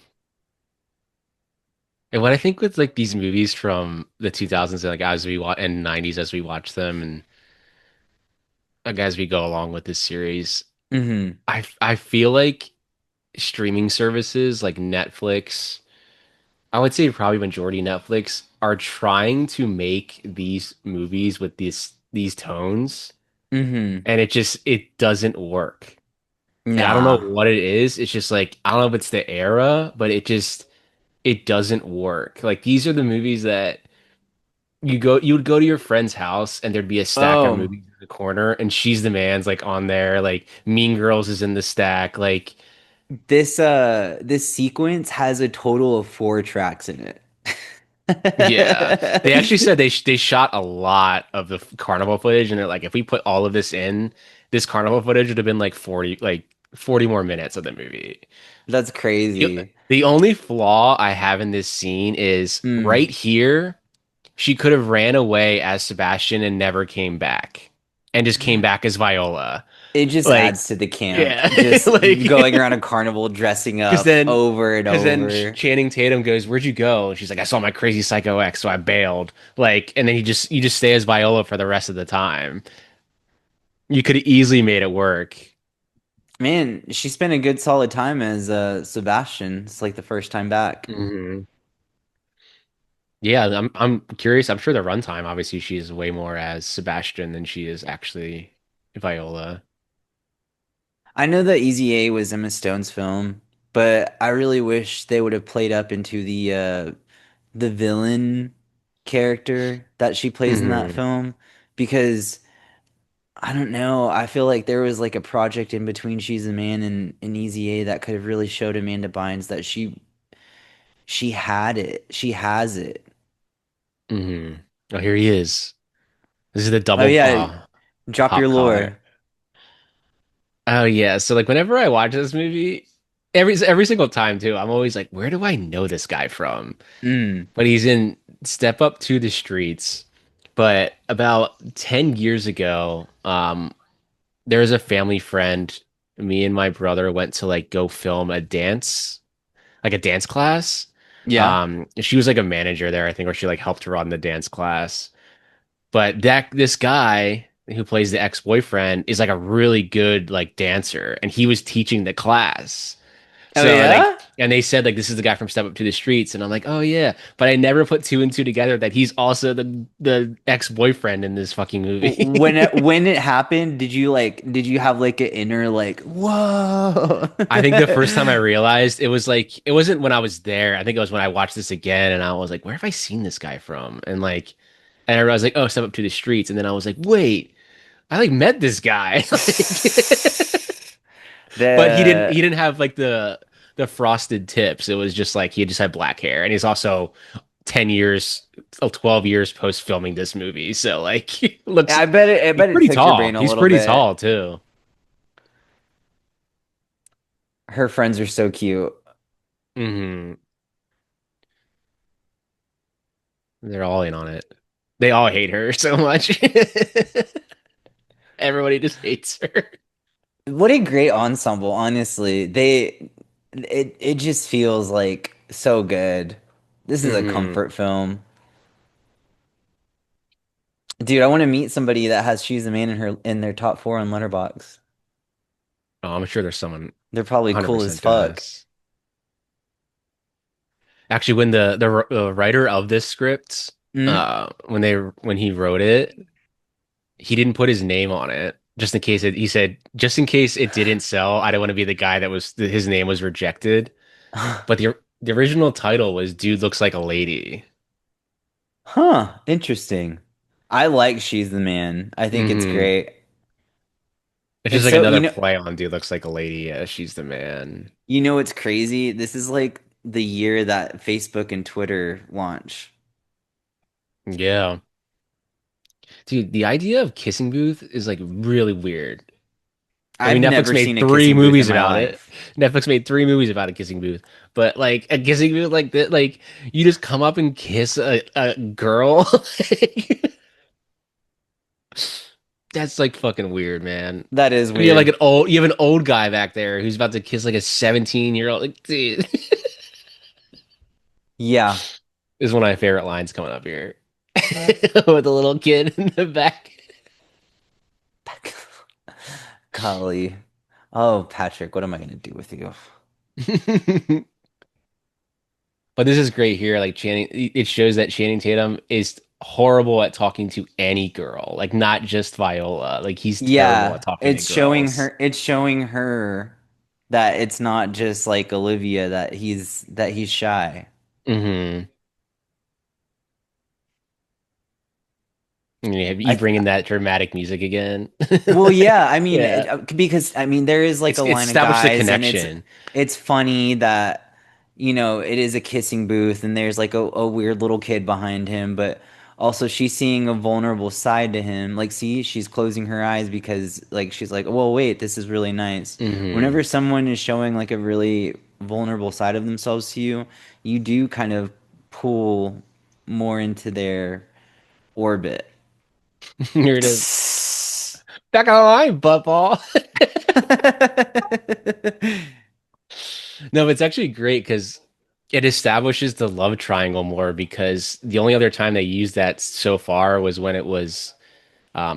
And what I think with like these movies from the 2000s, like as we watch and 90s as we watch them, and like as we go along with this series, Hmm. I feel like streaming services like Netflix, I would say probably majority Netflix are trying to make these movies with these tones, Hmm. and it doesn't work. And I don't know Nah. what it is. It's just like I don't know if it's the era, but it doesn't work. Like these are the movies that you would go to your friend's house and there'd be a stack of Oh, movies the corner, and She's the Man's like on there, like Mean Girls is in the stack, like This sequence has a total of 4 tracks in yeah. They actually it. said they shot a lot of the carnival footage, and they're like, if we put all of this in, this carnival footage would have been like 40 more minutes of the movie. That's The, crazy. the only flaw I have in this scene is Mm. right here. She could have ran away as Sebastian and never came back, and just came back as Viola. It just Like, adds to the camp. yeah, Just going like, around a carnival dressing because up then, over and because then over. Channing Tatum goes, "Where'd you go?" And she's like, "I saw my crazy psycho ex, so I bailed." Like, and then you just stay as Viola for the rest of the time. You could have easily made it work. Man, she spent a good solid time as Sebastian. It's like the first time back. Hmm. Yeah, I'm curious. I'm sure the runtime, obviously, she's way more as Sebastian than she is actually Viola. I know that Easy A was Emma Stone's film, but I really wish they would have played up into the villain character that she plays in that Hmm. film because I don't know. I feel like there was like a project in between She's a Man and Easy A that could have really showed Amanda Bynes that she had it. She has it. Hmm. Oh, here he is. This is the Oh double yeah, drop your pop collar. lore. Oh yeah. So like whenever I watch this movie, every single time too, I'm always like, where do I know this guy from? Mm. But he's in Step Up to the Streets. But about 10 years ago, there was a family friend. Me and my brother went to like go film a dance, like a dance class. Yeah. She was like a manager there, I think, or she like helped run the dance class. But that this guy who plays the ex-boyfriend is like a really good like dancer, and he was teaching the class. Oh So like, yeah? and they said like this is the guy from Step Up to the Streets, and I'm like, oh yeah, but I never put two and two together that he's also the ex-boyfriend in this fucking movie. When it happened, did you have like an inner like whoa? I think the first time I realized it was like it wasn't when I was there. I think it was when I watched this again, and I was like, where have I seen this guy from? And like, and I realized like, oh, Step Up to the Streets, and then I was like, wait, I like met this guy. But The he didn't have like the frosted tips. It was just like he just had black hair, and he's also 10 years 12 years post filming this movie. So like he looks I he's bet it pretty took your tall. brain a He's little pretty bit. tall too. Her friends are so cute. Hmm. They're all in on it. They all hate her so much. Everybody just hates her. What a great ensemble, honestly. It just feels like so good. This is a Hmm. comfort film. Dude, I want to meet somebody that has She's the Man in their top 4 on Letterboxd. Oh, I'm sure there's someone They're probably cool as 100% fuck. does. Actually, when the writer of this script, Mm? when he wrote it, he didn't put his name on it just in case he said just in case it didn't sell. I don't want to be the guy that his name was rejected. But the original title was "Dude Looks Like a Lady." Huh, interesting. I like She's the Man. I think it's Hmm. great. It's just It's like so, another play on "Dude Looks Like a Lady." Yeah, she's the man. you know what's crazy? This is like the year that Facebook and Twitter launch. Yeah, dude. The idea of Kissing Booth is like really weird. I I've mean, Netflix never made seen a three kissing booth in movies my about it. life. Netflix made three movies about a kissing booth, but like a kissing booth like that, like you just come up and kiss a girl. That's like fucking weird, man. That is And you have like weird. you have an old guy back there who's about to kiss like a 17-year-old. Like, dude, Yeah. this is one of my favorite lines coming up here with a little kid in the back. Golly. Oh, Patrick, what am I gonna do with you? But this is great here. Like Channing, it shows that Channing Tatum is horrible at talking to any girl, like not just Viola. Like he's terrible at Yeah, talking to girls. it's showing her that it's not just like Olivia that he's shy. Hmm. You I bring in that dramatic music again. Well, yeah, I mean, Yeah. because I mean, there is like a It's line of established a guys, and connection. it's funny that it is a kissing booth, and there's like a weird little kid behind him, but also she's seeing a vulnerable side to him. Like, see, she's closing her eyes because like she's like, well, wait, this is really nice. Hmm. Whenever someone is showing like a really vulnerable side of themselves to you, you do kind of pull more into their orbit. Here it is. Back on the line, butt ball. No, it's actually great because it establishes the love triangle more because the only other time they used that so far was when it was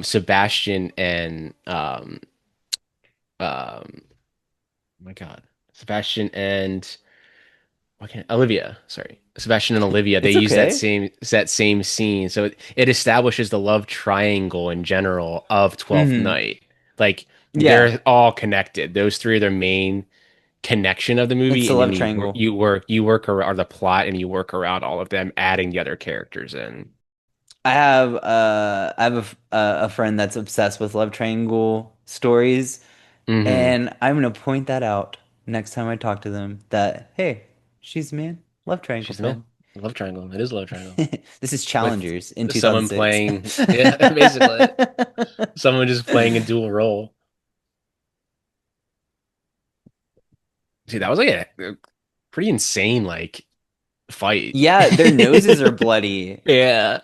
Sebastian and oh my God, Sebastian and why can't Olivia? Sorry, Sebastian and Olivia. They It's use okay. that same scene, so it establishes the love triangle in general of Twelfth Hmm. Night. Like Yeah, they're all connected. Those three are their main connection of the it's movie, a and then love triangle. you work around the plot and you work around all of them, adding the other characters in. I have a friend that's obsessed with love triangle stories, Hmm. and I'm gonna point that out next time I talk to them. That hey, she's a man. Love triangle She's the man. film. Love triangle. It is a love triangle This is with Challengers in someone 2006. playing. Yeah, basically someone just playing a dual role. See, that was like a pretty insane like fight. Yeah, their noses are bloody. Yeah.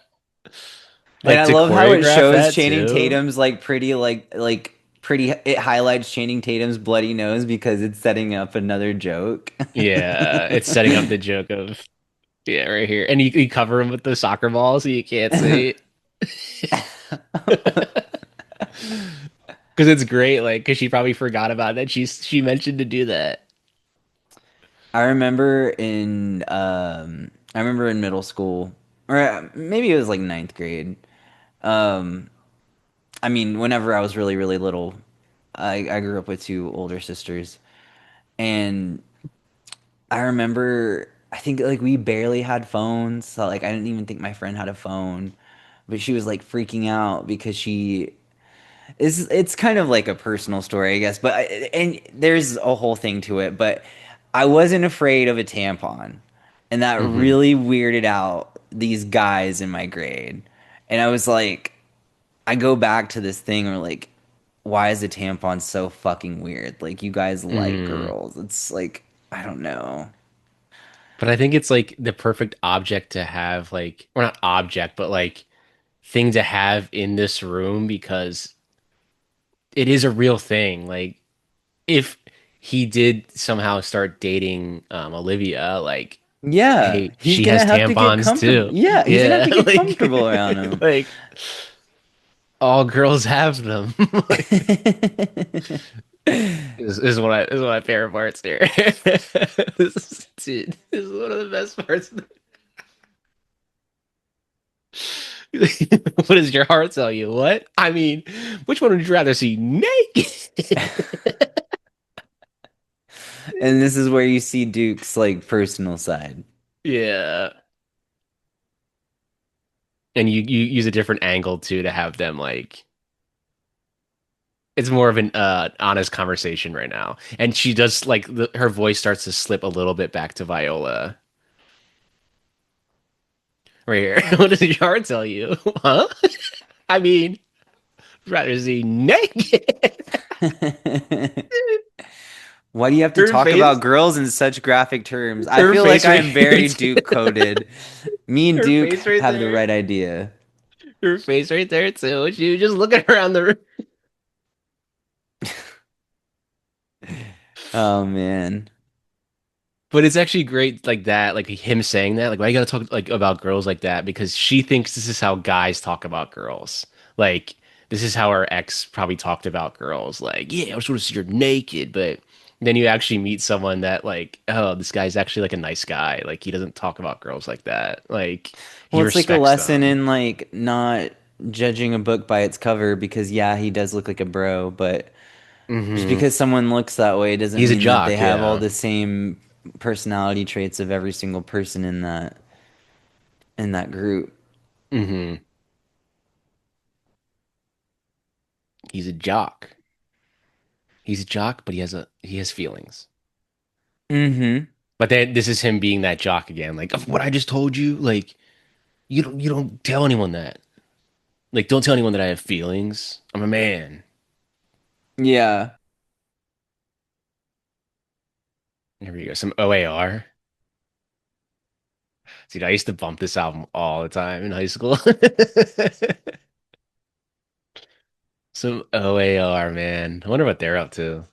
And Like I to love how it choreograph shows that Channing too. Tatum's like pretty like pretty it highlights Channing Tatum's bloody nose because it's setting up another joke. Yeah, it's setting up the joke of yeah, right here. And you cover him with the soccer ball so you can't see. Because it's great, like, because she probably forgot about that. She mentioned to do that. I remember in middle school, or maybe it was like ninth grade. Um, I mean, whenever I was really, really little, I grew up with two older sisters, and I remember I think like we barely had phones, so like I didn't even think my friend had a phone, but she was like freaking out because it's kind of like a personal story, I guess, but and there's a whole thing to it, but I wasn't afraid of a tampon, and that Hmm. really weirded out these guys in my grade. And I was like, I go back to this thing where like, why is a tampon so fucking weird? Like you guys like Hmm. girls. It's like I don't know. But I think it's like the perfect object to have, like, or not object, but like thing to have in this room because it is a real thing. Like, if he did somehow start dating Olivia, like, Yeah, hey, he's she gonna has have to get tampons comfortable. too. Yeah, he's gonna have Yeah, to get like, comfortable around him. like all girls have them. Like, this is one of my favorite parts here. Dude, this is one of the best parts. What does your heart tell you? What? I mean, which one would you rather see naked? And this is where you see Duke's like personal side. Yeah. And you use a different angle too to have them like it's more of an honest conversation right now. And she does like her voice starts to slip a little bit back to Viola. Right here. What does your heart tell you? Huh? I mean, rather see naked. Why do you have to Her talk about face, girls in such graphic terms? I her feel like face I right am here. very Duke coded. Me and Her Duke face right have the there. right idea. Her face right there too. She was just looking around the room. Oh man. But it's actually great like that, like him saying that. Like, why you gotta talk like about girls like that? Because she thinks this is how guys talk about girls. Like, this is how her ex probably talked about girls. Like, yeah, I just want to see you're naked. But then you actually meet someone that like, oh, this guy's actually like a nice guy. Like, he doesn't talk about girls like that. Like, Well, he it's like a respects lesson them. in like not judging a book by its cover because yeah, he does look like a bro, but just Hmm. because someone looks that way doesn't He's a mean that they jock, have all yeah. the same personality traits of every single person in that group. Hmm. He's a jock. He's a jock, but he has feelings. Mm-hmm. But then this is him being that jock again. Like, of what I just told you, like you don't tell anyone that. Like, don't tell anyone that I have feelings. I'm a man. Yeah. Here we go. Some OAR. Dude, I used to bump this album all the time in high school. Some OAR, man. I wonder what they're up to.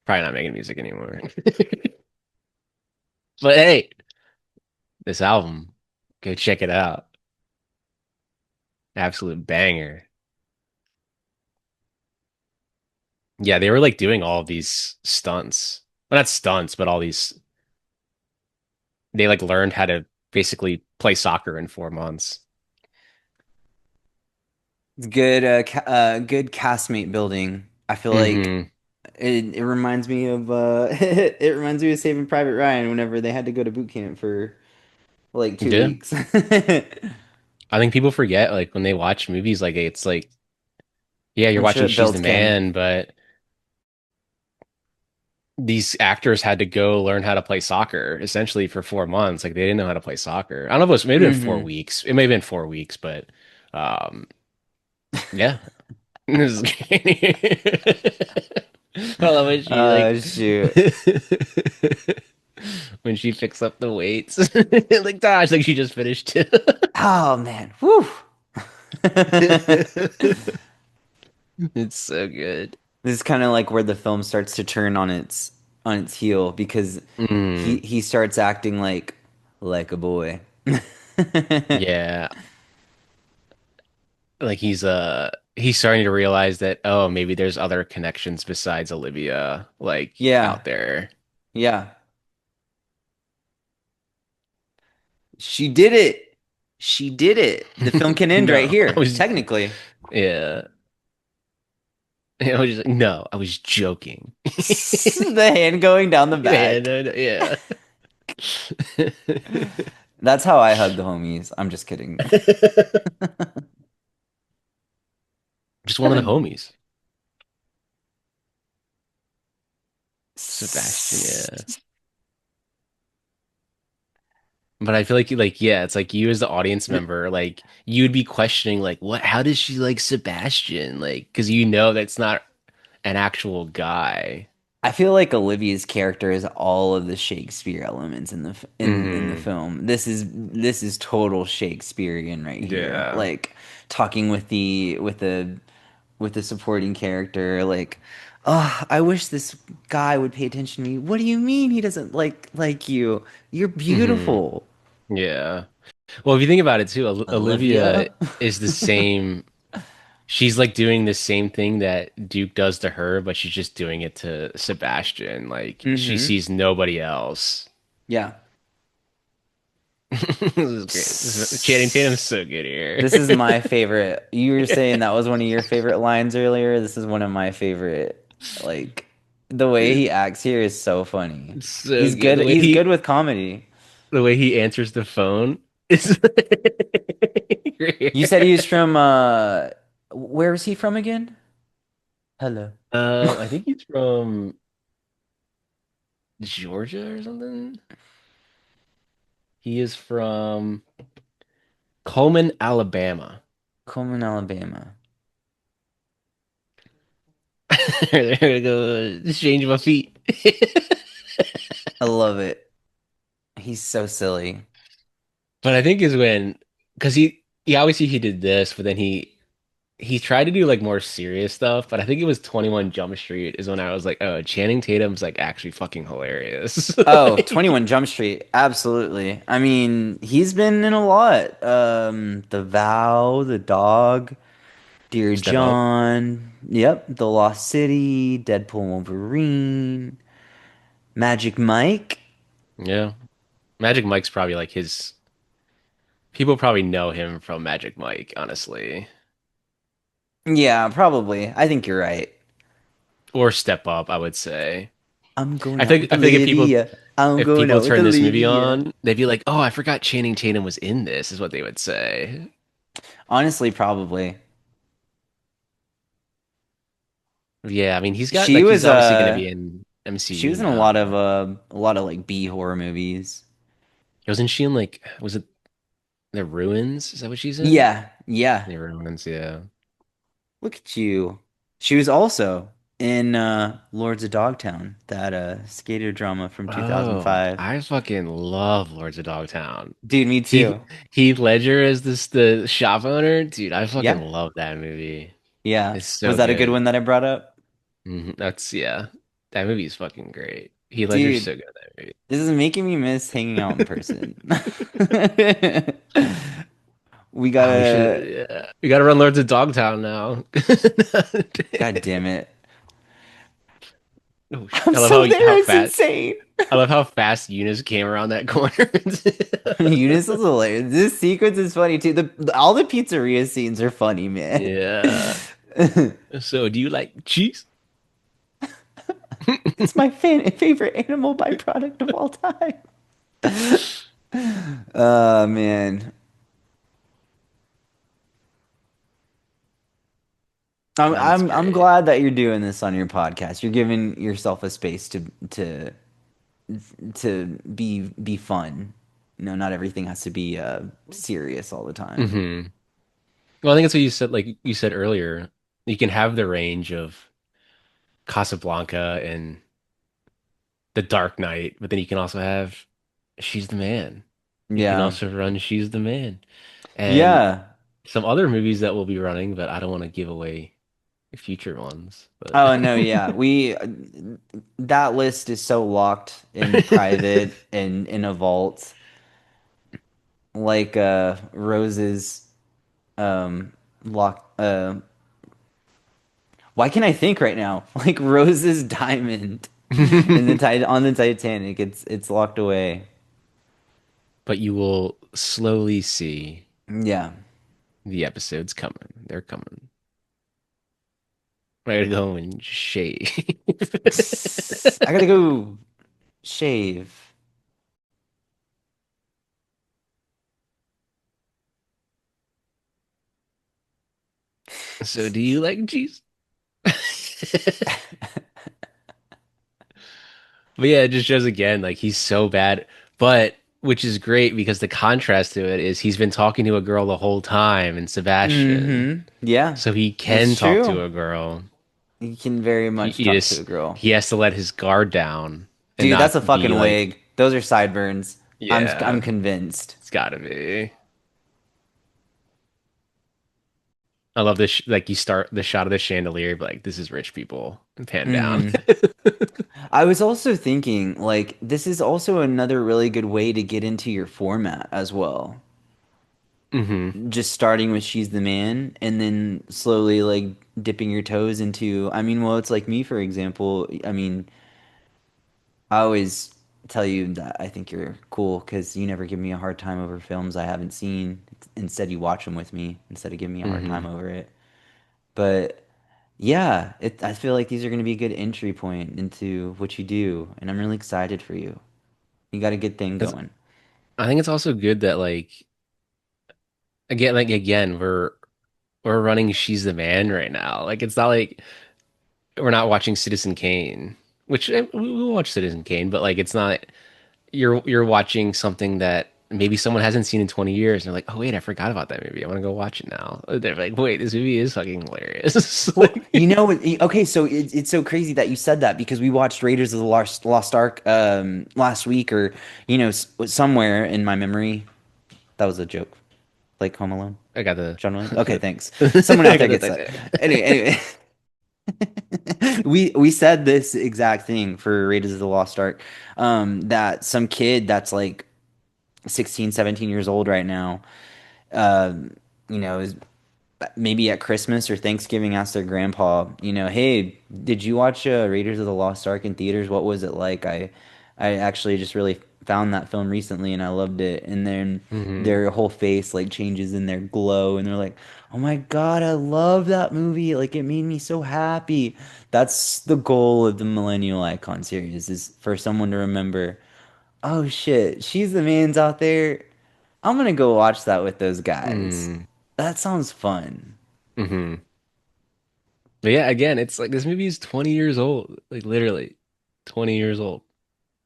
Probably not making music anymore. But hey, this album, go check it out. Absolute banger. Yeah, they were like doing all of these stunts. Well, not stunts, but all these they like learned how to basically play soccer in 4 months. It's good good castmate building. I feel like Hmm. it reminds me of it reminds me of Saving Private Ryan whenever they had to go to boot camp for like two Yeah. weeks. I think people forget like when they watch movies like it's like, yeah, you're I'm sure watching it She's the builds Kim. Man, but these actors had to go learn how to play soccer essentially for 4 months. Like they didn't know how to play soccer. I don't know if it was maybe been four Hmm. weeks. It may have been 4 weeks, but um yeah. This is- I love when she like Shoot. when she picks up the weights. Like gosh, like she just finished too. Oh man. Whew. It's so good. This is kind of like where the film starts to turn on its heel because Mm, he starts acting like a boy. yeah. Like he's starting to realize that oh maybe there's other connections besides Olivia like Yeah. out there. Yeah. She did it. She did it. The film can end right No, I here, was technically. yeah. I was just like, no, I was joking. The hand going down the Yeah, back. no, no, yeah. That's how I hug the homies. I'm just kidding. Just one of the Kevin. homies. Sebastian, yeah. But I feel like yeah, it's like you as the audience member, like you'd be questioning like what how does she like Sebastian? Like because you know that's not an actual guy. I feel like Olivia's character is all of the Shakespeare elements in in the Hmm. film. This is total Shakespearean right here. Yeah. Like talking with the supporting character, like, oh, I wish this guy would pay attention to me. What do you mean he doesn't like you? You're Hmm. beautiful, Yeah. Well, if you think about it too, Olivia Olivia. is the same. She's like doing the same thing that Duke does to her, but she's just doing it to Sebastian. Like she Mm-hmm. sees nobody else. Yeah. This is great. Channing Tatum's so good here. This is my favorite. You were saying that was one of your favorite lines earlier. This is one of my favorite. Like the way he acts here is so funny. It's so good. He's good with comedy. The way he answers the phone is You said he's from where is he from again? Hello. I think he's from Georgia or something. He is from Coleman, Alabama. Coleman, Alabama. They're gonna go change my feet. I love it. He's so silly. But I think is when because he obviously he did this, but then he tried to do like more serious stuff. But I think it was 21 Jump Street is when I was like, oh, Channing Tatum's like actually fucking hilarious. Oh, Like, 21 Jump Street. Absolutely. I mean, he's been in a lot. The Vow, The Dog, Dear step up. John. Yep, The Lost City, Deadpool Wolverine, Magic Mike. Yeah. Magic Mike's probably like his people probably know him from Magic Mike, honestly. Yeah, probably. I think you're right. Or Step Up, I would say. I'm going out with I think Olivia. I'm if going people out with turn this movie Olivia. on, they'd be like, "Oh, I forgot Channing Tatum was in this," is what they would say. Honestly, probably. Yeah, I mean, he's got She like he's was obviously going to be in she MCU was in now. a lot of like B horror movies. Wasn't she in like was it The Ruins? Is that what she's in? Yeah, yeah. The Ruins, yeah. Look at you. She was also in Lords of Dogtown, that skater drama from Oh, 2005. I fucking love Lords of Dogtown. Dude, me Heath too. Heath Ledger as the shop owner. Dude, I fucking Yeah. love that movie. Yeah. It's Was so that a good good. one that I brought up? That's yeah. That movie is fucking great. Heath Ledger's Dude, so good at that movie. this is making me miss hanging out in person. We Oh, we gotta, should yeah. We gotta run Lords of Dogtown now. God damn it. Oh, I'm I love so there, how it's fast insane. I love how fast Eunice came around that corner. Eunice is hilarious. This sequence is funny too. All the pizzeria scenes are funny, man. Yeah. So, do you like cheese? It's my favorite animal byproduct of all time. Man. That's I'm great. glad that you're doing this on your podcast. You're giving yourself a space to be fun. You know, not everything has to be serious all the time. Well, I think that's what you said, like you said earlier. You can have the range of Casablanca and The Dark Knight, but then you can also have She's the Man. You can Yeah. also run She's the Man. And Yeah. some other movies that will be running, but I don't want to give away future ones. But Oh no, yeah. We that list is so locked in private and in a vault, like Rose's um lock why can't I think right now? Like Rose's diamond in the on the Titanic. It's locked away. but you will slowly see Yeah. the episodes coming. They're coming. I gotta go and shave. I gotta go shave. So, do you like cheese? But yeah, it just shows again, like he's so bad. But which is great because the contrast to it is he's been talking to a girl the whole time in Sebastian. Mm-hmm. Yeah, So he it's can talk true. to a girl. You can very much He talk to a just girl. he has to let his guard down and Dude, that's a not be fucking like, wig. Those are sideburns. I'm yeah, convinced. it's gotta be. I love this like you start the shot of the chandelier, but like this is rich people and pan down. Mm-hmm. I was also thinking, like, this is also another really good way to get into your format as well. hmm Just starting with She's the Man and then slowly like dipping your toes into, I mean, well, it's like me, for example. I mean, I always tell you that I think you're cool because you never give me a hard time over films I haven't seen. Instead, you watch them with me instead of giving me a hard time hmm over it. But yeah, I feel like these are going to be a good entry point into what you do, and I'm really excited for you. You got a good thing That's, going. I think it's also good that again we're running She's the Man right now. Like it's not like we're not watching Citizen Kane, which we will watch Citizen Kane, but like it's not you're watching something that maybe someone hasn't seen in 20 years and they're like, "Oh wait, I forgot about that movie. I want to go watch it now." They're like, "Wait, this movie is fucking hilarious." Well, you Like, know, okay, so it's so crazy that you said that because we watched Raiders of the Lost Ark last week, or you know, somewhere in my memory. That was a joke, like Home Alone. I got the John Williams. Okay, thanks. Someone I out there got the gets that. Titanic. Anyway, we said this exact thing for Raiders of the Lost Ark. That some kid that's like 16, 17 years old right now, um, you know, is maybe at Christmas or Thanksgiving asked their grandpa, you know, hey, did you watch Raiders of the Lost Ark in theaters? What was it like? I actually just really found that film recently and I loved it. And then hmm their whole face like changes in their glow and they're like, "Oh my God, I love that movie. Like it made me so happy." That's the goal of the Millennial Icon series is for someone to remember, "Oh shit, She's the Man's out there. I'm gonna go watch that with those guys." hmm That sounds fun. hmm But yeah, again, it's like this movie is 20 years old. Like literally 20 years old.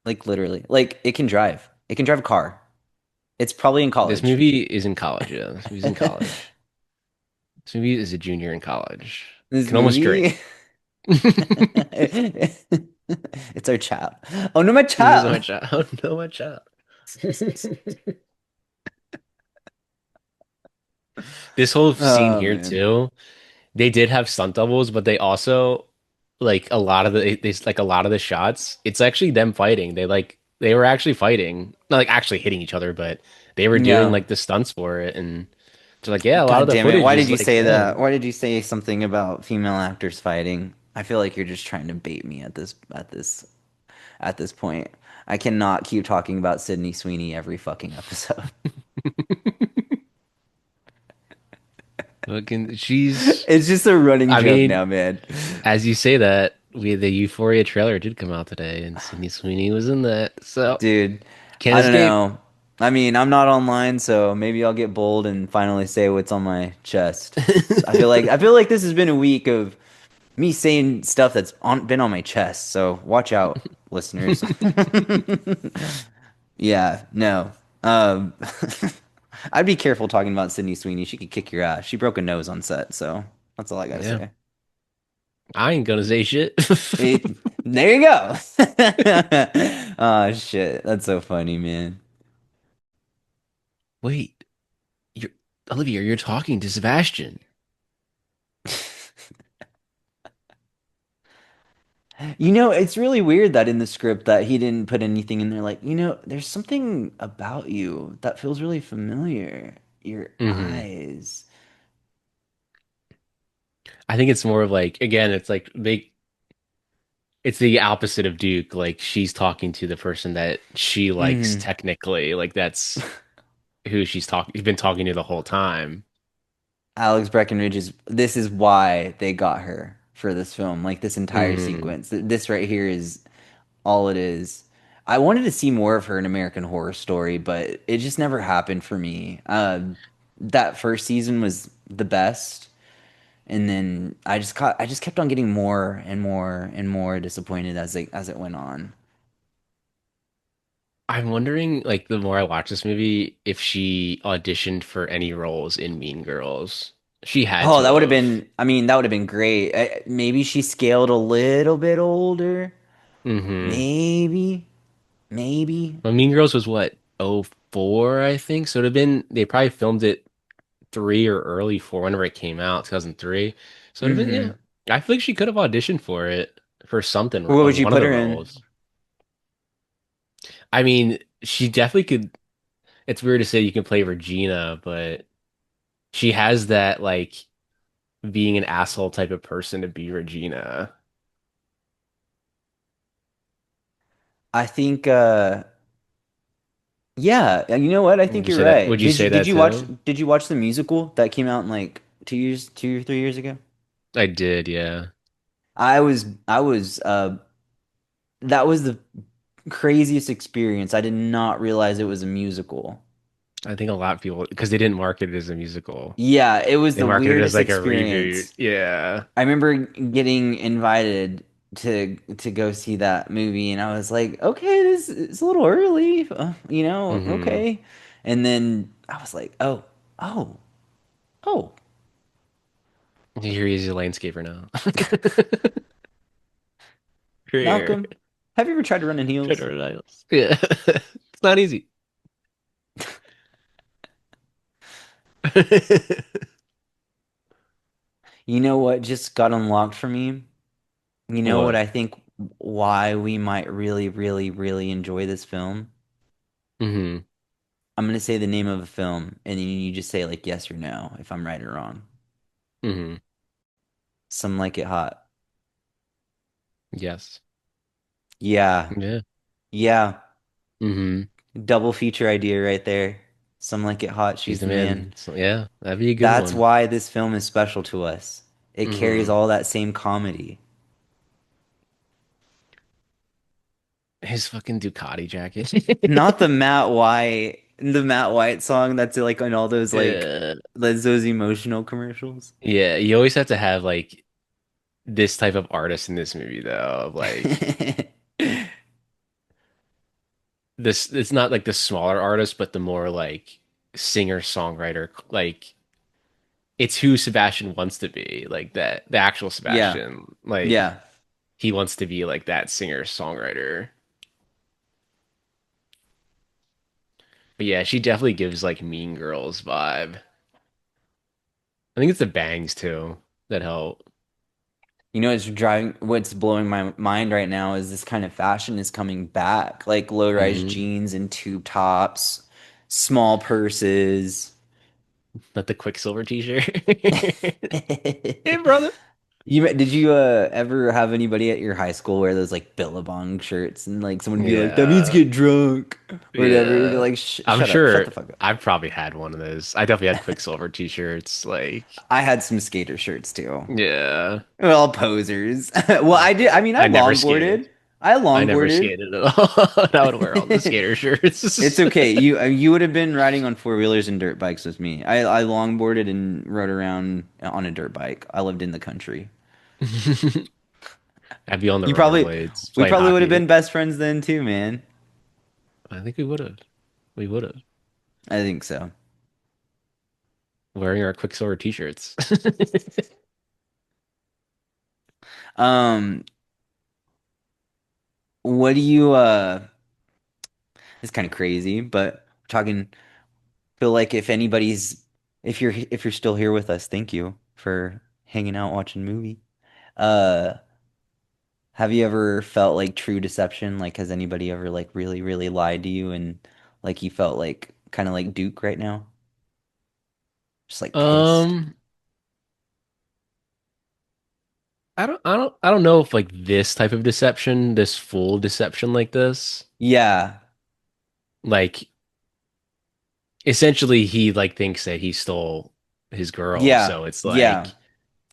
Like literally. Like it can drive. It can drive a car. It's probably in This college. movie is in college, yeah. This movie's in college. This movie is a junior in college. This Can almost movie, drink. it's our chap. Oh no, my This is my chap. child. Oh no, my child. This whole scene Oh here man. too, they did have stunt doubles, but they also like a lot of a lot of the shots, it's actually them fighting. They were actually fighting. Not like actually hitting each other, but they were doing Yeah. like the stunts for it and it's like, yeah, a lot of God the damn it. footage Why did is you like say that? them. Why did you say something about female actors fighting? I feel like you're just trying to bait me at this point. I cannot keep talking about Sydney Sweeney every fucking episode. Fucking she's It's just a running I joke mean, now, man. as you say that, the Euphoria trailer did come out today and Sydney Sweeney was in that. So Dude, can't I don't escape. know. I mean, I'm not online, so maybe I'll get bold and finally say what's on my chest. I feel like this has been a week of me saying stuff that's been on my chest. So watch out, listeners. Yeah, no. Um, I'd be careful talking about Sydney Sweeney. She could kick your ass. She broke a nose on set, so that's all I gotta Yeah. say. I ain't gonna say shit. It, there you go. Oh shit, that's so funny, man. Wait, you're Olivia, you're talking to Sebastian. You know, it's really weird that in the script that he didn't put anything in there like, there's something about you that feels really familiar. Your Hmm. eyes. I think it's more of like again, it's like it's the opposite of Duke. Like she's talking to the person that she likes Hmm. technically. Like that's who she's been talking to the whole time. Alex Breckenridge this is why they got her for this film. Like this entire Hmm. sequence. This right here is all it is. I wanted to see more of her in American Horror Story, but it just never happened for me. That first season was the best, and then I just kept on getting more and more and more disappointed as it went on. I'm wondering, like, the more I watch this movie, if she auditioned for any roles in Mean Girls. She had Oh, to that would have have. been, I mean, that would have been great. Maybe she scaled a little bit older. Hmm. Maybe, maybe. But Mean Girls was what, oh 04, I think? So it would have been, they probably filmed it three or early four whenever it came out, 2003. So it would have been, Hmm. yeah. I feel like she could have auditioned for it, for something, What would you one of put the her in? roles. I mean, she definitely could. It's weird to say you can play Regina, but she has that, like, being an asshole type of person to be Regina. I think, yeah, you know what? I think you're Would right. you say that too? Did you watch the musical that came out in like 2 or 3 years ago? I did, yeah. I was, that was the craziest experience. I did not realize it was a musical. I think a lot of people, because they didn't market it as a musical. Yeah, it was They the marketed it as weirdest like a reboot. experience. Yeah. I remember getting invited to go see that movie, and I was like, okay, this is a little early, Hmm. okay. And then I was like, oh, oh, Here he is a landscaper now. Here. Malcolm, have you ever tried to run in heels? General Niles. Yeah. It's not easy. You know what just got unlocked for me? You know what What? I think why we might really, really, really enjoy this film? Hmm. I'm gonna say the name of a film, and then you just say like yes or no if I'm right or wrong. Hmm. Some Like It Hot. Yes. Yeah, Yeah. yeah. Hmm. Double feature idea right there. Some Like It Hot. She's She's the the man. man. So yeah, that'd be a good That's one. why this film is special to us. It carries Hmm. all that same comedy. His fucking Ducati jacket. Not the Matt White song that's like on all those like Yeah. those emotional commercials. Yeah, you always have to have like this type of artist in this movie though, of like this it's not like the smaller artist, but the more like singer-songwriter, like it's who Sebastian wants to be, like that the actual Yeah. Sebastian. Like Yeah. he wants to be like that singer-songwriter. But yeah, she definitely gives like Mean Girls vibe. I think it's the bangs too that help. You know, what's blowing my mind right now is this kind of fashion is coming back, like low-rise Hmm. jeans and tube tops, small purses. Not the Quicksilver t-shirt. Hey, brother. Did you ever have anybody at your high school wear those like Billabong shirts and like someone be like, "That means Yeah. get drunk," or whatever? You'd be Yeah. like, I'm Shut up, shut the sure fuck up." I've probably had one of those. I definitely had Quicksilver t-shirts. Like, I had some skater shirts too. yeah. Well, posers. Well, I did. I mean, I I never skated. longboarded. I I never longboarded. skated at all. I would wear all the skater It's shirts. okay. You would have been riding on four wheelers and dirt bikes with me. I longboarded and rode around on a dirt bike. I lived in the country. I'd be on the You probably rollerblades we playing probably would have hockey. been best friends then too, man. I think we would have. We would have. I think so. Wearing our Quicksilver t-shirts. Um, what do you it's kind of crazy, but talking feel like if you're still here with us, thank you for hanging out watching movie. Uh, have you ever felt like true deception? Like, has anybody ever like really, really lied to you and like you felt like kind of like Duke right now? Just like pissed. Um, I don't know if like this type of deception, this full deception like this, Yeah. like essentially he like thinks that he stole his girl, Yeah. so it's Yeah. like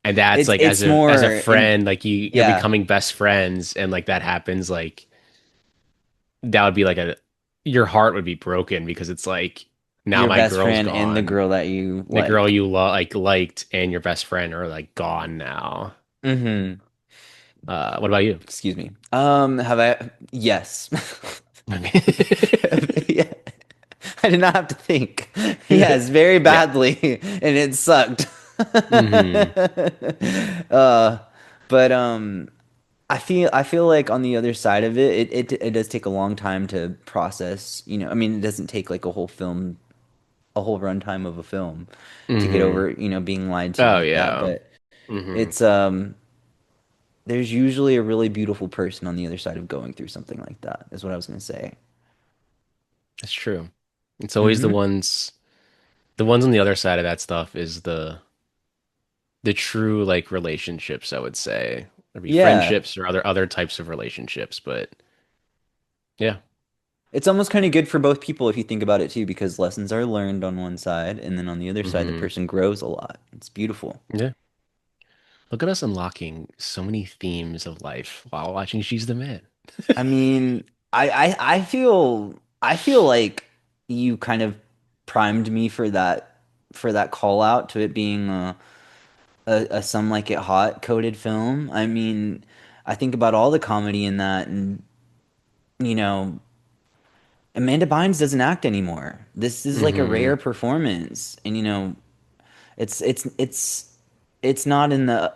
and that's like It's as a more in friend, like you're yeah, becoming best friends and like that happens, like that would be like a your heart would be broken because it's like now your my best girl's friend and the gone. girl that you The girl like. you liked and your best friend are like gone now. Mm-hmm. What about you? Excuse me. Have I? Yes. Okay. Yeah. I did not have to think. Yes, very Yeah. badly, and it sucked. Hmm. Uh, but I feel like on the other side of it, it does take a long time to process. You know, I mean, it doesn't take like a whole film, a whole runtime of a film to get Hmm. over, being lied to Oh like that. yeah. But Hmm. it's there's usually a really beautiful person on the other side of going through something like that, is what I was gonna say. That's true. It's always Hmm. the ones on the other side of that stuff is the true like relationships, I would say. There'd be Yeah. friendships or other types of relationships, but yeah. It's almost kind of good for both people if you think about it too, because lessons are learned on one side, and then on the other side, the Hmm. person grows a lot. It's beautiful. Yeah. Look at us unlocking so many themes of life while watching She's the Man. I mean, I feel like you kind of primed me for that call out to it being a Some Like It Hot coded film. I mean, I think about all the comedy in that, and you know, Amanda Bynes doesn't act anymore. This is like a rare Hmm. performance, and it's it's it's it's not in the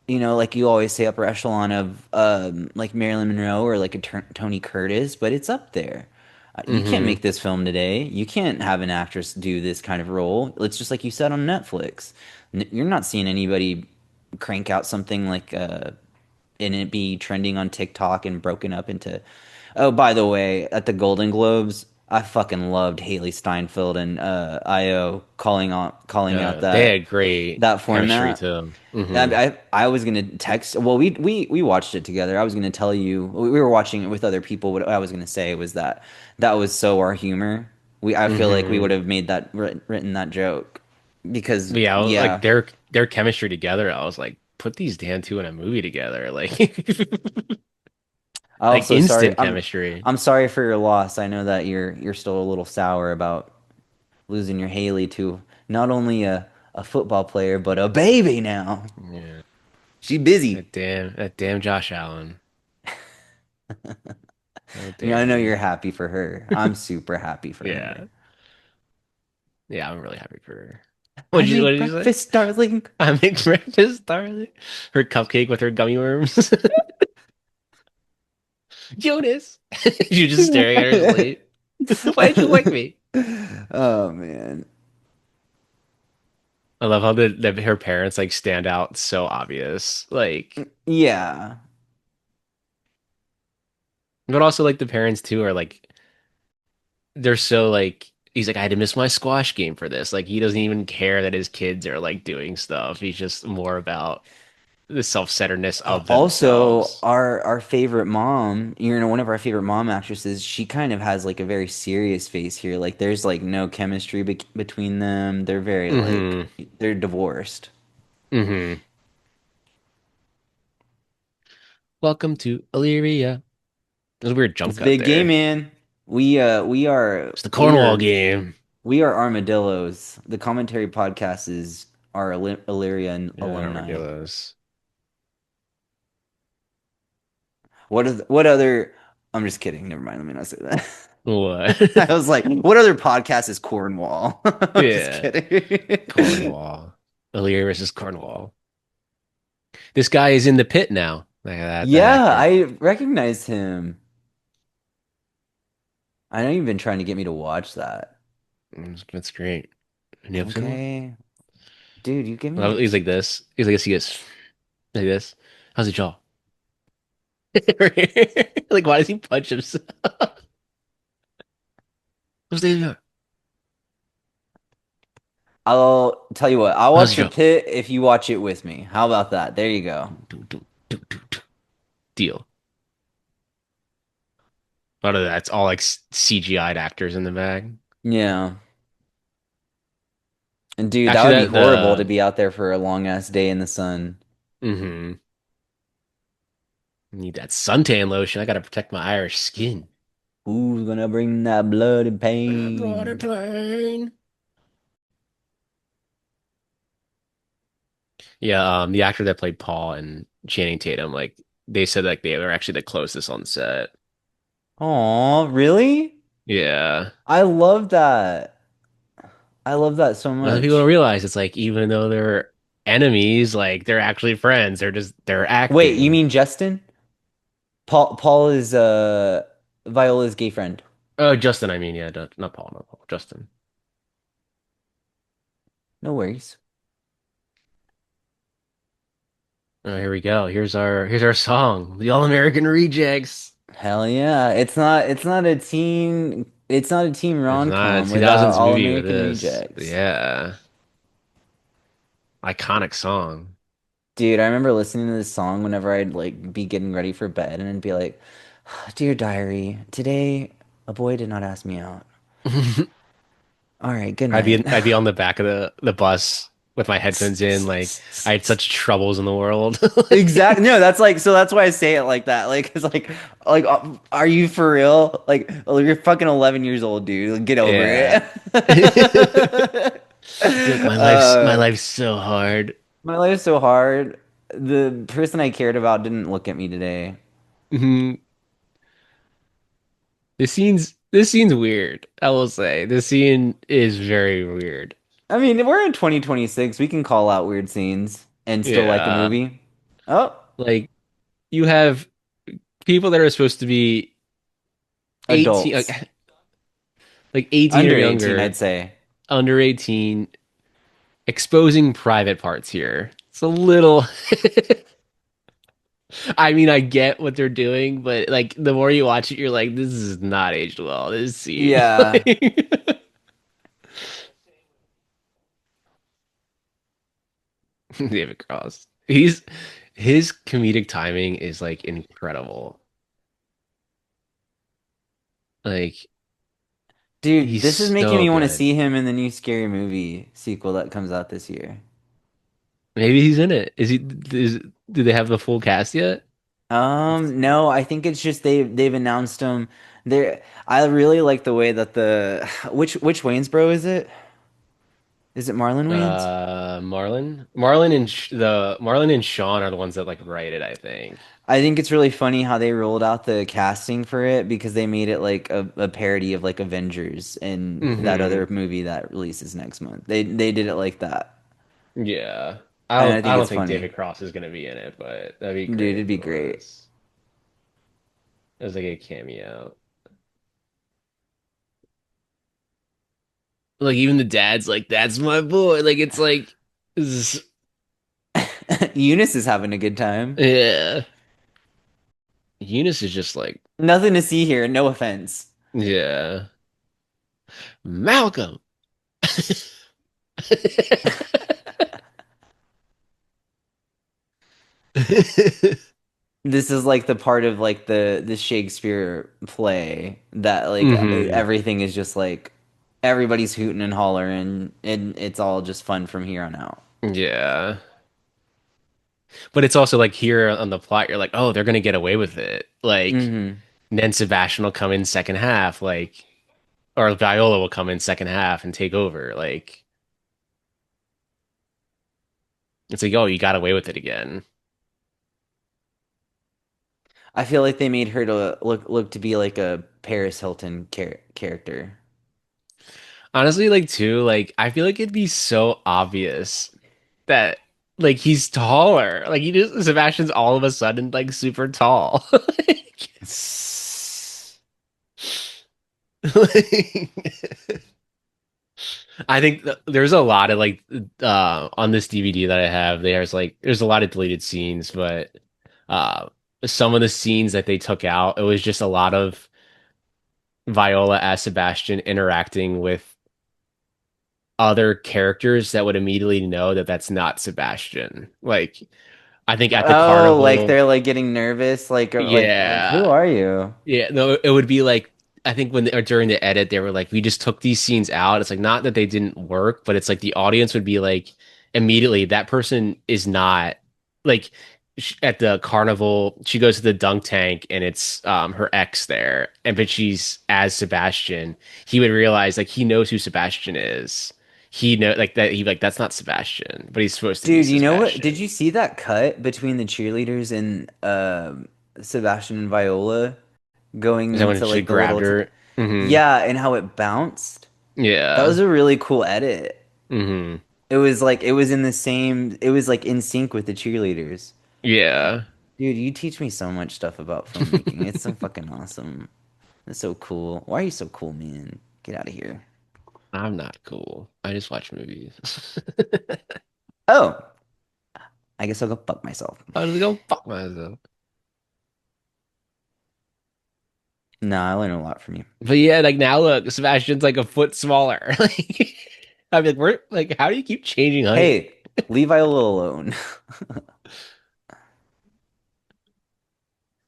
like you always say upper echelon of like Marilyn Monroe or like a Tony Curtis, but it's up there. You can't Hmm. make this film today. You can't have an actress do this kind of role. It's just like you said on Netflix. You're not seeing anybody crank out something like and it be trending on TikTok and broken up into. Oh, by the way, at the Golden Globes, I fucking loved Haley Steinfeld and IO calling out They that had great that chemistry format. too. Hmm. I was gonna text. Well, we watched it together. I was gonna tell you we were watching it with other people. What I was gonna say was that that was so our humor. I feel like we would Hmm. have made that written that joke because But yeah, like yeah. their chemistry together, I was like, put these damn two in a movie together, like I like also sorry. instant chemistry. I'm sorry for your loss. I know that you're still a little sour about losing your Haley to not only a football player but a baby now. Yeah. She busy. That damn Josh Allen. How I mean, I dare know you're he? happy for her. I'm super happy for her. Yeah. Yeah, I'm really happy for her. I What make did you say? breakfast, darling. I make breakfast, darling. Her cupcake with her gummy worms. Jonas. You're just staring at her slate. Why did you like me? Oh man. I love how her parents like stand out so obvious. Like, Yeah. but also like the parents too are like they're so like he's like I had to miss my squash game for this. Like he doesn't even care that his kids are like doing stuff. He's just more about the self-centeredness of Also, themselves. our favorite mom, you know, one of our favorite mom actresses, she kind of has like a very serious face here. Like there's like no chemistry be between them. They're very like Mm-hmm. they're divorced. Mm-hmm. Welcome to Illyria. There's a weird jump It's a cut big game, there. man. We are It's the we Cornwall are game. we are armadillos. The commentary podcast is our Illyrian Yeah, alumni. armadillos. What other? I'm just kidding. Never mind. Let me not say that. What? I was like, what other podcast is Cornwall? I'm just Yeah. kidding. Cornwall. Illyria versus Cornwall. This guy is in the pit now. Like that Yeah, actor. I recognize him. I know you've been trying to get me to watch that. That's great. And you ever seen one? Okay, dude, you give Well, me. he's like this. He's like this. He gets like this. How's the jaw? Like, why does he punch himself? What's the I'll tell you what. I'll How's watch the The jaw? Pit if you watch it with me. How about that? There you go. Deal. Out of that's all like CGI'd actors in the bag. Yeah. And dude, that Actually, would be that horrible to the be out there for a long ass day in the sun. mm-hmm. Need that suntan lotion. I gotta protect my Irish skin. Who's gonna bring that blood and Brought a pain? plane. Yeah, the actor that played Paul and Channing Tatum, like they said like they were actually the closest on set. Aw, really? Yeah. I love that. I love that so Other people don't much. realize it's like even though they're enemies, like they're actually friends. They're Wait, you acting. mean Justin? Paul is Viola's gay friend. Oh, Justin, I mean, yeah, not Paul, Justin. No worries. Oh, here we go. Here's our song, The All American Rejects. Hell yeah. It's not a teen It's not a rom-com without 2000s All movie with American this. Rejects. Yeah, iconic song. Dude, I remember listening to this song whenever I'd like be getting ready for bed and I'd be like, "Dear diary, today a boy did not ask me out. All right, good night." I'd be on the back of the bus with my headphones in, like I had such troubles in the world. Exactly. No, that's like so that's why I say it like that. Like it's like are you for real? Like oh, you're fucking 11 years old, dude. Like, get over Yeah. it. You're like my uh life's so hard. my life is so hard. The person I cared about didn't look at me today. Mhm. This scene's weird. I will say this scene is very weird. I mean, we're in 2026. We can call out weird scenes and still like the Yeah. movie. Oh, Like you have people that are supposed to be 18 adults. like 18 or Under 18, younger, I'd say. under 18, exposing private parts here. It's a little I mean, I get what they're doing, but like the more you watch it, you're like, this is not aged well. This scene. Yeah. David Cross. He's his comedic timing is like incredible. Like Dude, he's this is making so me want to good. see him in the new Scary Movie sequel that comes out this year. Maybe he's in it. Do they have the full cast yet? No, I think it's just they've announced him. There, I really like the way that the which Waynesboro is it? Is it Marlon Wayans? Marlon and Sean are the ones that like write it, I think. I think it's really funny how they rolled out the casting for it because they made it like a parody of like Avengers and that other Hmm. movie that releases next month. They did it like that. Yeah. And I I think don't it's think funny. David Cross is gonna be in it, but that'd be Dude, great it'd if be it great. was. As like a cameo. Like even the dad's like, that's my boy. Like it's like this is- Eunice is having a good time. yeah. Eunice is just like, Nothing to see here, no offense. yeah. Malcolm. This is like the part of like the Shakespeare play that like Hmm. everything is just like everybody's hooting and hollering and it's all just fun from here on out. Yeah. But it's also like here on the plot, you're like, oh, they're gonna get away with it. Like, Hmm. and then Sebastian will come in second half, like, or Viola will come in second half and take over. Like, it's like, oh, you got away with it again. I feel like they made her to look to be like a Paris Hilton character. Honestly, like too, like I feel like it'd be so obvious that like he's taller. Like he just Sebastian's all of a sudden like super tall. Like, I think there's a lot of like on this DVD that I have, there's a lot of deleted scenes, but uh some of the scenes that they took out, it was just a lot of Viola as Sebastian interacting with other characters that would immediately know that that's not Sebastian. Like I think at the Oh, like carnival, they're like getting nervous, like who yeah, are you? yeah, no, it would be like I think or during the edit they were like, we just took these scenes out. It's like not that they didn't work, but it's like the audience would be like immediately that person is not like at the carnival. She goes to the dunk tank and it's her ex there, and but she's as Sebastian. He would realize like he knows who Sebastian is. He know like that he like that's not Sebastian, but he's supposed to be Dude, you know what? Did Sebastian. you see that cut between the cheerleaders and Sebastian and Viola going Is that when into she like the grabbed little her? Hmm. yeah, and how it bounced? That was Yeah. a really cool edit. Hmm. It was like it was in the same it was like in sync with the cheerleaders. Yeah. Dude, you teach me so much stuff about filmmaking. It's so fucking awesome. It's so cool. Why are you so cool, man? Get out of here. I'm not cool. I just watch movies. Oh, I guess I'll go fuck myself. I was go fuck myself. Nah, I learned a lot from you. But yeah, like now look, Sebastian's like a foot smaller. Like I'm like, we're like, how do you keep changing height? Hey, leave Viola alone.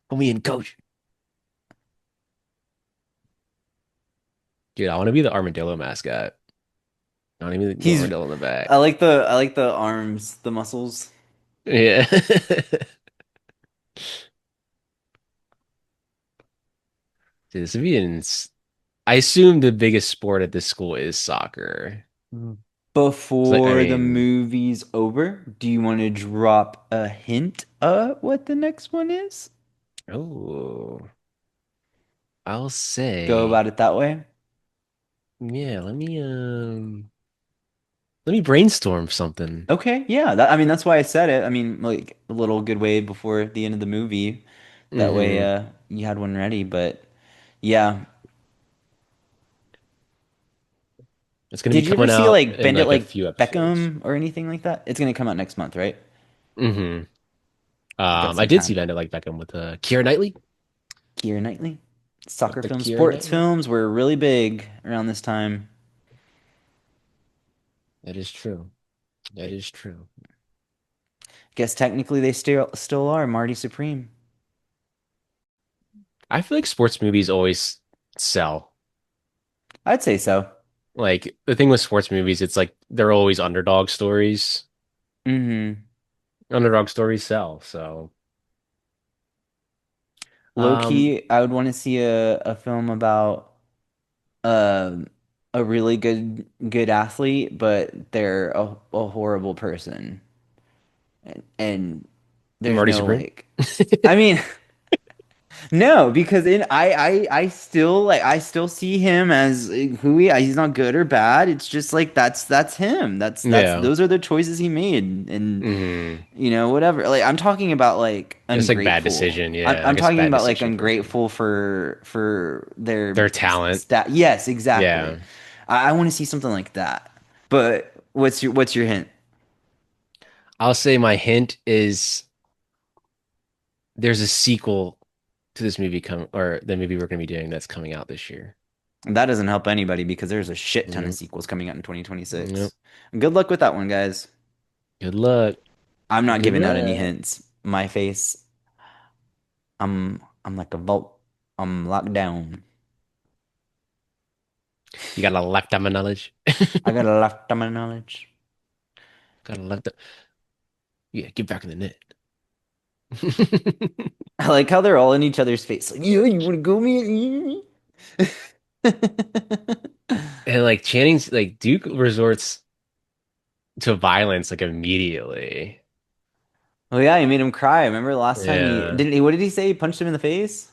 Put me in coach. Dude, I want to be the armadillo mascot. I want to be the He's armadillo in the back. I like the arms, the muscles. Yeah. Dude, this would be I assume the biggest sport at this school is soccer. It's like, I Before the mean, movie's over, do you want to drop a hint what the next one is? oh, I'll Go say, about it that way. yeah, let me brainstorm something. Okay, yeah. I mean, that's why I said it. I mean, like a little good way before the end of the movie. That way, Hmm. you had one ready. But yeah, It's gonna be did you ever coming see out like in Bend It like a Like few episodes. Beckham or anything like that? It's gonna come out next month, right? Hmm. Got I some did see time. Bend It Like Beckham with Keira Knightley. Keira Knightley. Soccer Dr. films, Keira sports Knightley. films were really big around this time. That is true. That is true. Guess technically they still are Marty Supreme. I feel like sports movies always sell. I'd say so. Like the thing with sports movies, it's like they're always underdog stories. Hmm. Underdog stories sell. So, Low um, key, I would want to see a film about. a really good athlete, but they're a horrible person. And there's Marty no Supreme. like I mean, no, because I still like I still see him as who he's not good or bad. It's just like that's him. That's Yeah. those are the choices he made, and Hmm. whatever. Like I'm talking about like It's like bad ungrateful. decision. I'm Yeah, I'm like it's talking bad about like decision person. ungrateful for their Their talent. stat. Yes, exactly. Yeah. I want to see something like that. But what's your hint? I'll say my hint is there's a sequel to this movie come or the movie we're gonna be doing that's coming out this year. That doesn't help anybody because there's a shit ton of Yep. sequels coming out in Yep. 2026. Good luck with that one, guys. Good luck. I'm not Good giving out any luck. hints. My face, I'm like a vault. I'm locked down. You got a lifetime of knowledge. I got a lifetime of knowledge. Got a lifetime. Yeah, get back in the net. I like how they're all in each other's face. Like, yeah, you want to go, me? And like Channing's like Duke resorts to violence like immediately. Oh yeah, he made him cry. Remember the last time he Yeah. didn't he? What did he say? He punched him in the face.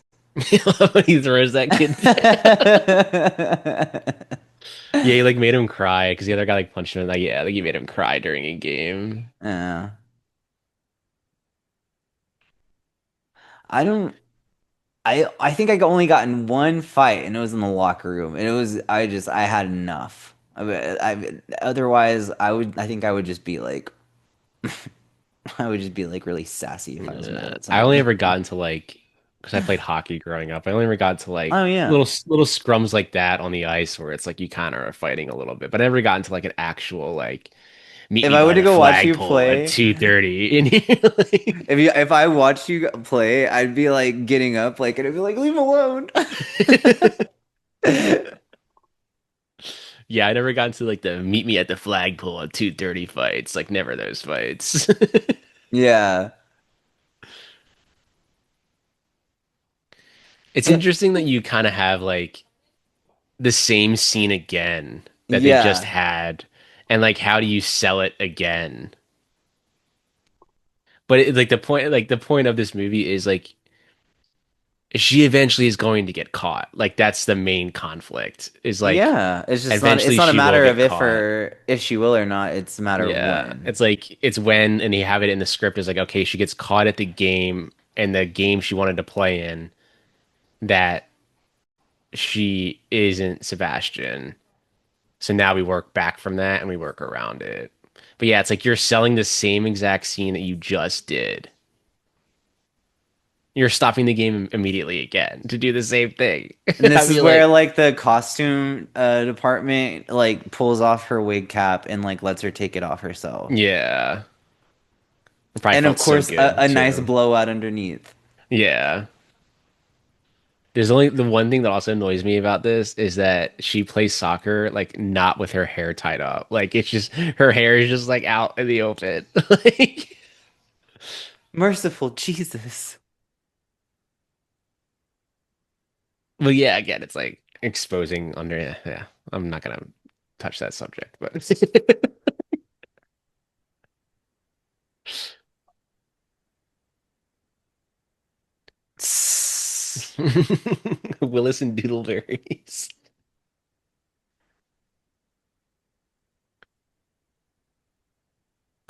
When he throws that kid down. Yeah, he like made him cry because the other guy like punched him. Like, yeah, like he made him cry during a game. Uh, I don't. I think I only got in one fight, and it was in the locker room, and it was I had enough. Otherwise I think I would just be like I would just be like really sassy if I was mad at I only somebody. ever got into like because I played hockey growing up. I only ever got to like Oh yeah. little scrums like that on the ice where it's like you kind of are fighting a little bit, but I never got into like an actual like meet If me I were by to the go watch you flagpole at play, 2:30 and you're like if I watched you play, I'd be like getting up like and I'd be like, leave him alone. yeah, I never got into like the meet me at the flagpole at 2:30 fights. Like never those fights. Yeah. It's interesting that you kind of have like the same scene again that they just Yeah. had, and like how do you sell it again? But like the point of this movie is like she eventually is going to get caught. Like that's the main conflict. Is like Yeah. It's eventually not a she will matter of get caught. if she will or not, it's a matter of Yeah, when. it's like it's when, and you have it in the script is like okay, she gets caught at the game and the game she wanted to play in that she isn't Sebastian. So now we work back from that and we work around it. But yeah, it's like you're selling the same exact scene that you just did. You're stopping the game immediately again to do the same thing. And I this is feel where like, like the costume department like pulls off her wig cap and like lets her take it off herself. yeah, it probably And of felt so course good a nice too. blowout underneath. Yeah. There's only the one thing that also annoys me about this is that she plays soccer like not with her hair tied up. Like it's just her hair is just like out in the open. Like, Merciful Jesus. well, yeah, again, it's like exposing under. Yeah, yeah. I'm not gonna touch that subject, but Willis and Doodleberries.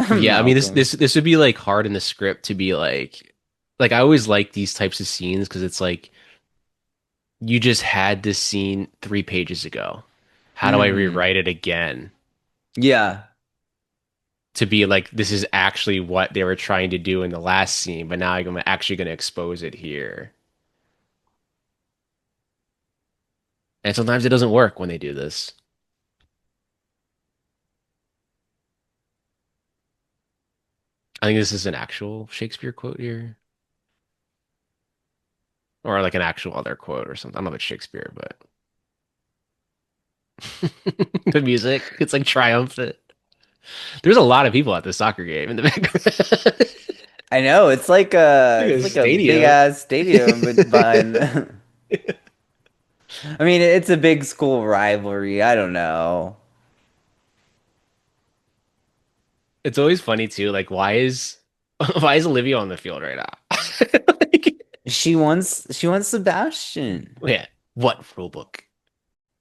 Yeah, I mean Malcolm. this would be like hard in the script to be like I always like these types of scenes because it's like you just had this scene 3 pages ago. How do I Hmm. rewrite it again Yeah. to be like this is actually what they were trying to do in the last scene, but now I'm actually going to expose it here. And sometimes it doesn't work when they do this. I think this is an actual Shakespeare quote here, or like an actual other quote or something. I don't know if it's Shakespeare, but the music, it's like triumphant. There's a lot of people at the soccer game in the background. I know Like it's a like a big stadium. ass stadium but behind I mean, it's a big school rivalry. I don't know. It's always funny too. Like, why is why is Olivia on the field right now? Like, She wants Sebastian. yeah, what rule book?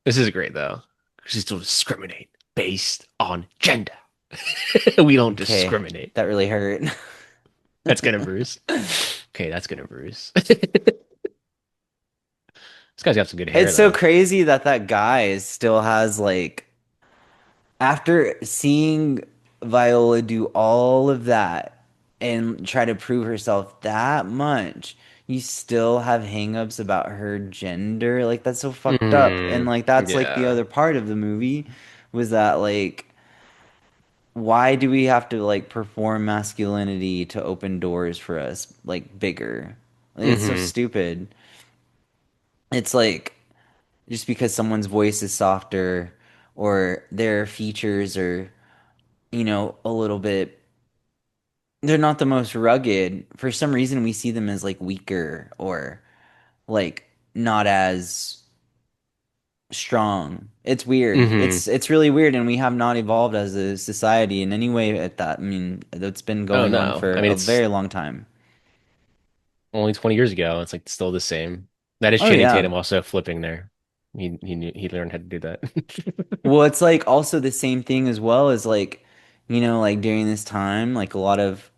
This is great though. She's still discriminate based on gender. We don't Okay, discriminate. that really hurt. That's gonna bruise. Okay, that's gonna bruise. This guy's got some good hair It's so though. crazy that that guy still has like after seeing Viola do all of that and try to prove herself that much, you still have hangups about her gender. Like that's so fucked up. And Mm, like that's like the yeah. other part of the movie was that like why do we have to like perform masculinity to open doors for us like bigger? Like, it's so Hmm. stupid. It's like just because someone's voice is softer or their features are a little bit they're not the most rugged. For some reason we see them as like weaker or like not as strong. It's weird. Hmm. It's really weird and we have not evolved as a society in any way at that. I mean, that's been Oh going on no. for I mean, a it's very long time. only 20 years ago. It's like still the same. That is Oh Channing yeah. Tatum also flipping there. He learned how to do that. Well, it's like also the same thing as well as like like during this time, like a lot of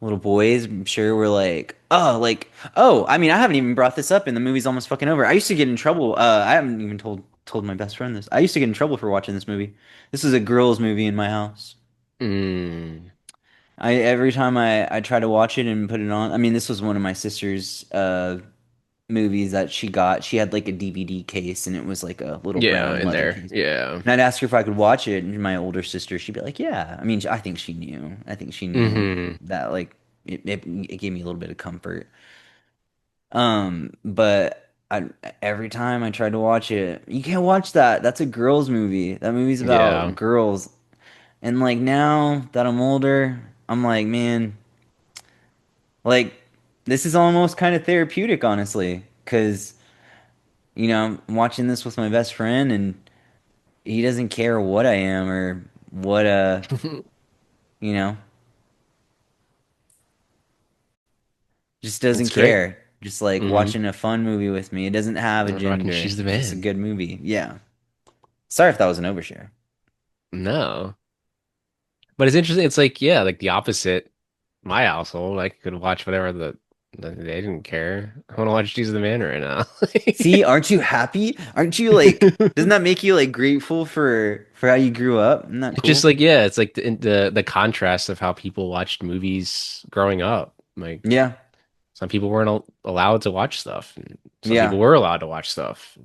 little boys, I'm sure were oh, I mean, I haven't even brought this up and the movie's almost fucking over. I used to get in trouble. I haven't even told my best friend this. I used to get in trouble for watching this movie. This is a girls' movie in my house. Mm. I every time I try to watch it and put it on. I mean, this was one of my sister's movies that she got. She had like a DVD case and it was like a little Yeah, brown in leather there. case. Yeah. And I'd ask her if I could watch it, and my older sister, she'd be like, "Yeah." I mean, I think she knew. I think she knew Hmm. that like it gave me a little bit of comfort. But every time I tried to watch it, you can't watch that. That's a girls' movie. That movie's about Yeah. girls. And like now that I'm older, I'm like, man, like this is almost kind of therapeutic, honestly, because I'm watching this with my best friend, and he doesn't care what I am or what you know, just doesn't That's great. care. Just like Hmm. watching a fun movie with me. It doesn't have a We're rocking gender. She's the It's just a Man. good movie. Yeah. Sorry if that was an overshare. No. But it's interesting. It's like, yeah, like the opposite. My household, I could watch whatever they didn't care. I want to watch Jesus the Man right now. See, aren't you happy? Aren't you like, doesn't that make you like grateful for how you grew up? Isn't that It's just cool? like, yeah, it's like the contrast of how people watched movies growing up. Like Yeah. some people weren't allowed to watch stuff, and some people Yeah. were allowed to watch stuff.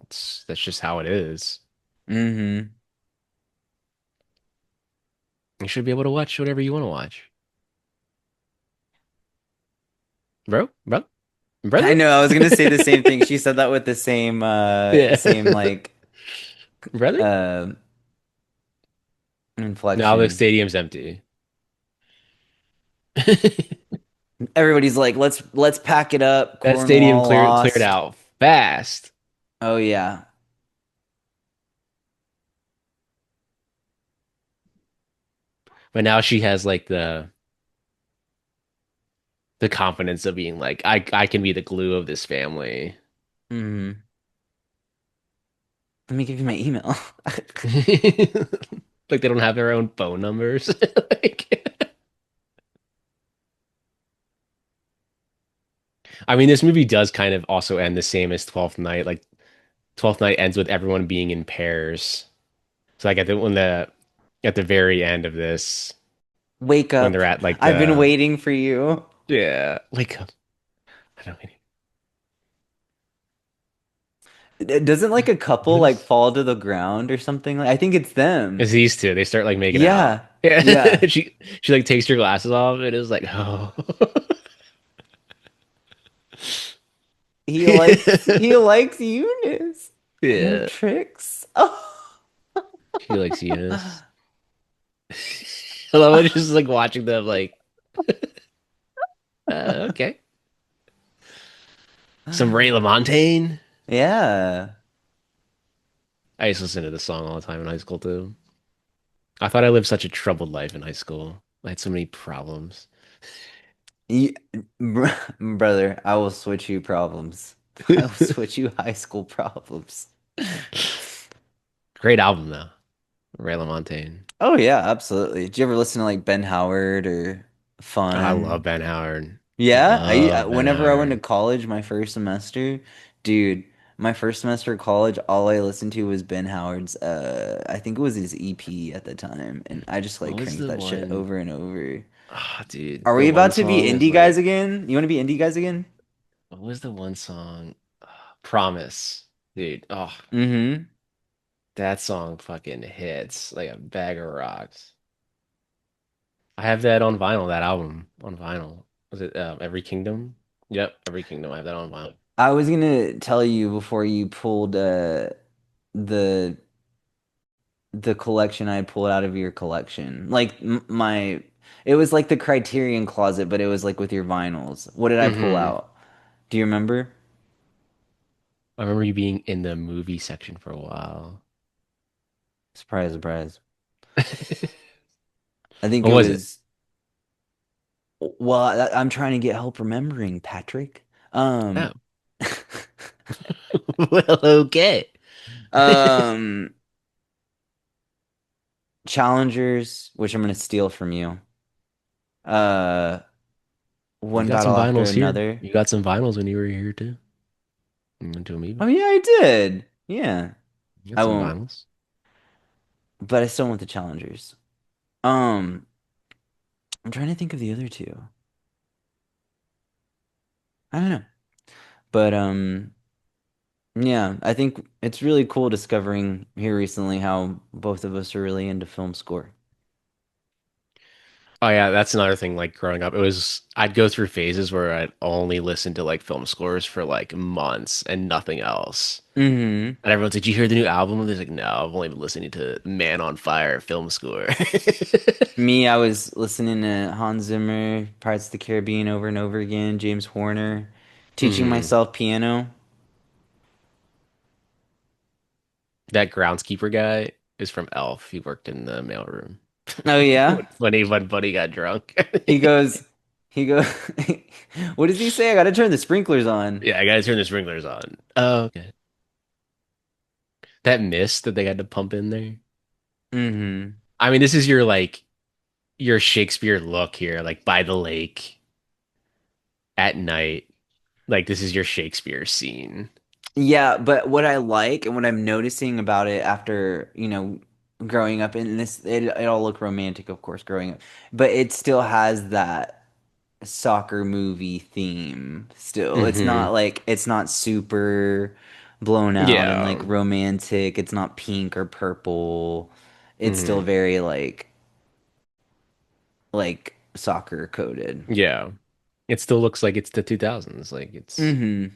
That's just how it is. Mm-hmm. You should be able to watch whatever you want to watch, bro, I brother. know, I was gonna say the same thing. She said that with the Yeah, same like brother. uh Now the inflection. stadium's empty. Everybody's like, let's pack it up. That stadium Cornwall cleared lost. out fast. Oh yeah. But now she has like the confidence of being like, I can be the glue of this family. Hmm. Let me give you my email. Like they don't have their own phone numbers. Like, I mean, this movie does kind of also end the same as Twelfth Night. Like Twelfth Night ends with everyone being in pairs. So like at the very end of this, Wake when up. they're at like I've been the waiting for you. yeah, like I don't know. Doesn't like a couple like This fall to the ground or something? Like I think it's them. is these two. They start like making out. Yeah. Yeah, Yeah. she like takes her glasses off and is like, oh. He likes Eunice. No Yeah, tricks. Oh. she likes Eunice. I love it, just like watching them like, okay. Some Ray LaMontagne. Yeah. I used to listen to this song all the time in high school too. I thought I lived such a troubled life in high school. I had so many problems. You, brother, I will switch you problems. I will switch you high school problems. Great album though, Ray LaMontagne. Oh yeah, absolutely. Did you ever listen to like Ben Howard or I love Fun? Ben Howard. Yeah, Love Ben whenever I went to Howard. college, my first semester, dude, my first semester of college, all I listened to was Ben Howard's. I think it was his EP at the time, and I just What like was cranked the that shit one? over and over. Ah, dude, Are the we one about to be song is indie guys like, again? You want to be indie guys again? what was the one song? Promise, dude. Oh, Mm-hmm. that song fucking hits like a bag of rocks. I have that on vinyl, that album on vinyl. Was it Every Kingdom? Yep, Every Kingdom. I have that on vinyl. I was gonna tell you before you pulled the the collection I pulled out of your collection. Like my, it was like the Criterion closet, but it was like with your vinyls. What did I pull Hmm. out? Do you remember? I remember you being in the movie section for a while. Surprise, surprise. I think What it was it? was. Well, I'm trying to get help remembering, Patrick. Oh, Um, well, okay. um, Challengers, which I'm gonna steal from you. Uh, You One got battle some after vinyls here. another. You got some vinyls when you were here too. You went to Amoeba. Oh yeah, I did. Yeah, You got I some won't, vinyls. but I still want the Challengers. Um, I'm trying to think of the other two. I don't know. But yeah, I think it's really cool discovering here recently how both of us are really into film score. Oh yeah, that's another thing. Like growing up, it was I'd go through phases where I'd only listen to like film scores for like months and nothing else. Hmm. And everyone's like, "Did you hear the new album?" And they're like, "No, I've only been listening to Man on Fire film score." Me, I was listening to Hans Zimmer, Pirates of the Caribbean over and over again, James Horner, teaching Hmm. myself piano. That groundskeeper guy is from Elf. He worked in the mailroom Oh yeah? when Buddy got drunk. He goes, he goes, what does he say? I gotta turn the sprinklers on. Yeah, I gotta turn the sprinklers on. Oh, okay. That mist that they had to pump in there. Hmm. I mean, this is your like your Shakespeare look here, like by the lake at night. Like this is your Shakespeare scene. Yeah, but what I like and what I'm noticing about it after, growing up in this, it all looked romantic, of course, growing up, but it still has that soccer movie theme still. Hmm. It's not super blown out and like Yeah. romantic. It's not pink or purple. It's still Hmm. very like soccer coded. Yeah. It still looks like it's the 2000s. Like it's Hmm.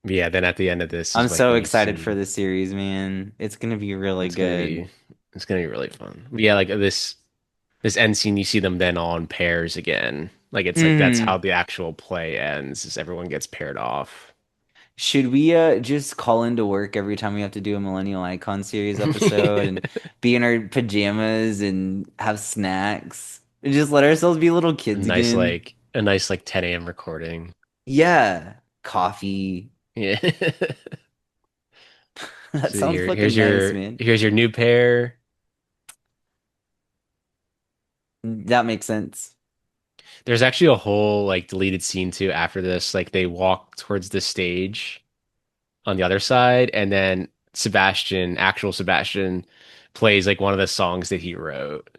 yeah, then at the end of this I'm is like so when you excited for see the series, man. It's gonna be really it's gonna good. be it's gonna be really fun. But yeah, like this end scene, you see them then all in pairs again. Like it's like that's how Hmm. the actual play ends, is everyone gets paired off. Should we just call into work every time we have to do a Millennial Icon series episode and be in our pajamas and have snacks and just let ourselves be little kids again? A nice like 10 a.m. recording. Yeah, coffee. Yeah. That So sounds fucking nice, man. here's your new pair. That makes sense. There's actually a whole like deleted scene too after this. Like they walk towards the stage on the other side, and then actual Sebastian, plays like one of the songs that he wrote.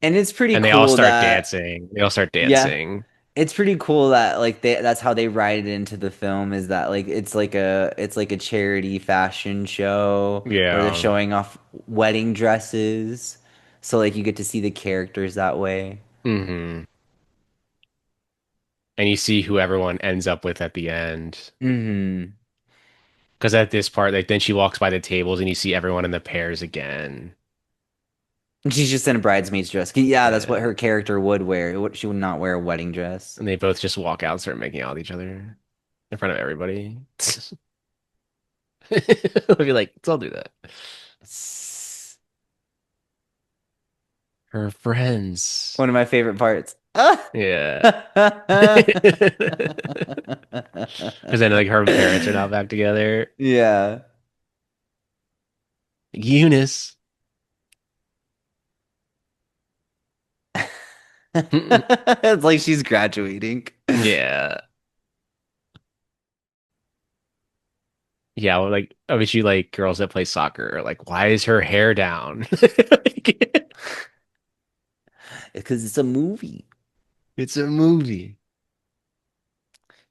And it's pretty And they all cool start that, dancing. They all start yeah, dancing. it's pretty cool that like that's how they write it into the film is that like it's like a charity fashion show where they're Yeah. showing off wedding dresses. So like you get to see the characters that way. Hmm. And you see who everyone ends up with at the end. Hmm. Because at this part, like then she walks by the tables and you see everyone in the pairs again. She's just in a bridesmaid's dress. Yeah, that's what Yeah. her character would wear. She would not wear a wedding dress. And they both just walk out and start making out with each other. in front of everybody. I'll be like, let's all do that. S- Her friends. One of my favorite parts. Ah! Yeah. Because then like her parents are now back together. Yeah. Eunice. It's like she's graduating. Yeah. Yeah, well, like obviously like girls that play soccer are like, why is her hair down? Because it's a movie. It's a movie.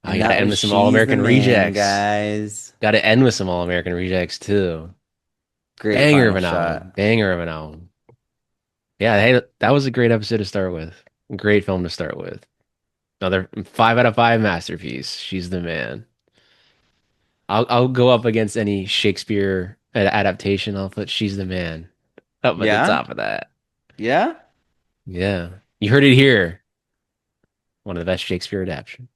Oh, you And gotta that end was with some She's the All-American Man, Rejects. guys. Gotta end with some All-American Rejects too. Great Banger of final an shot. album. Banger of an album. Yeah, hey, that was a great episode to start with. Great film to start with. Another 5 out of 5 masterpiece. She's the man. I'll go up against any Shakespeare adaptation. I'll put She's the Man up at the Yeah? top of that. Yeah? Yeah. You heard it here. One of the best Shakespeare adaptation.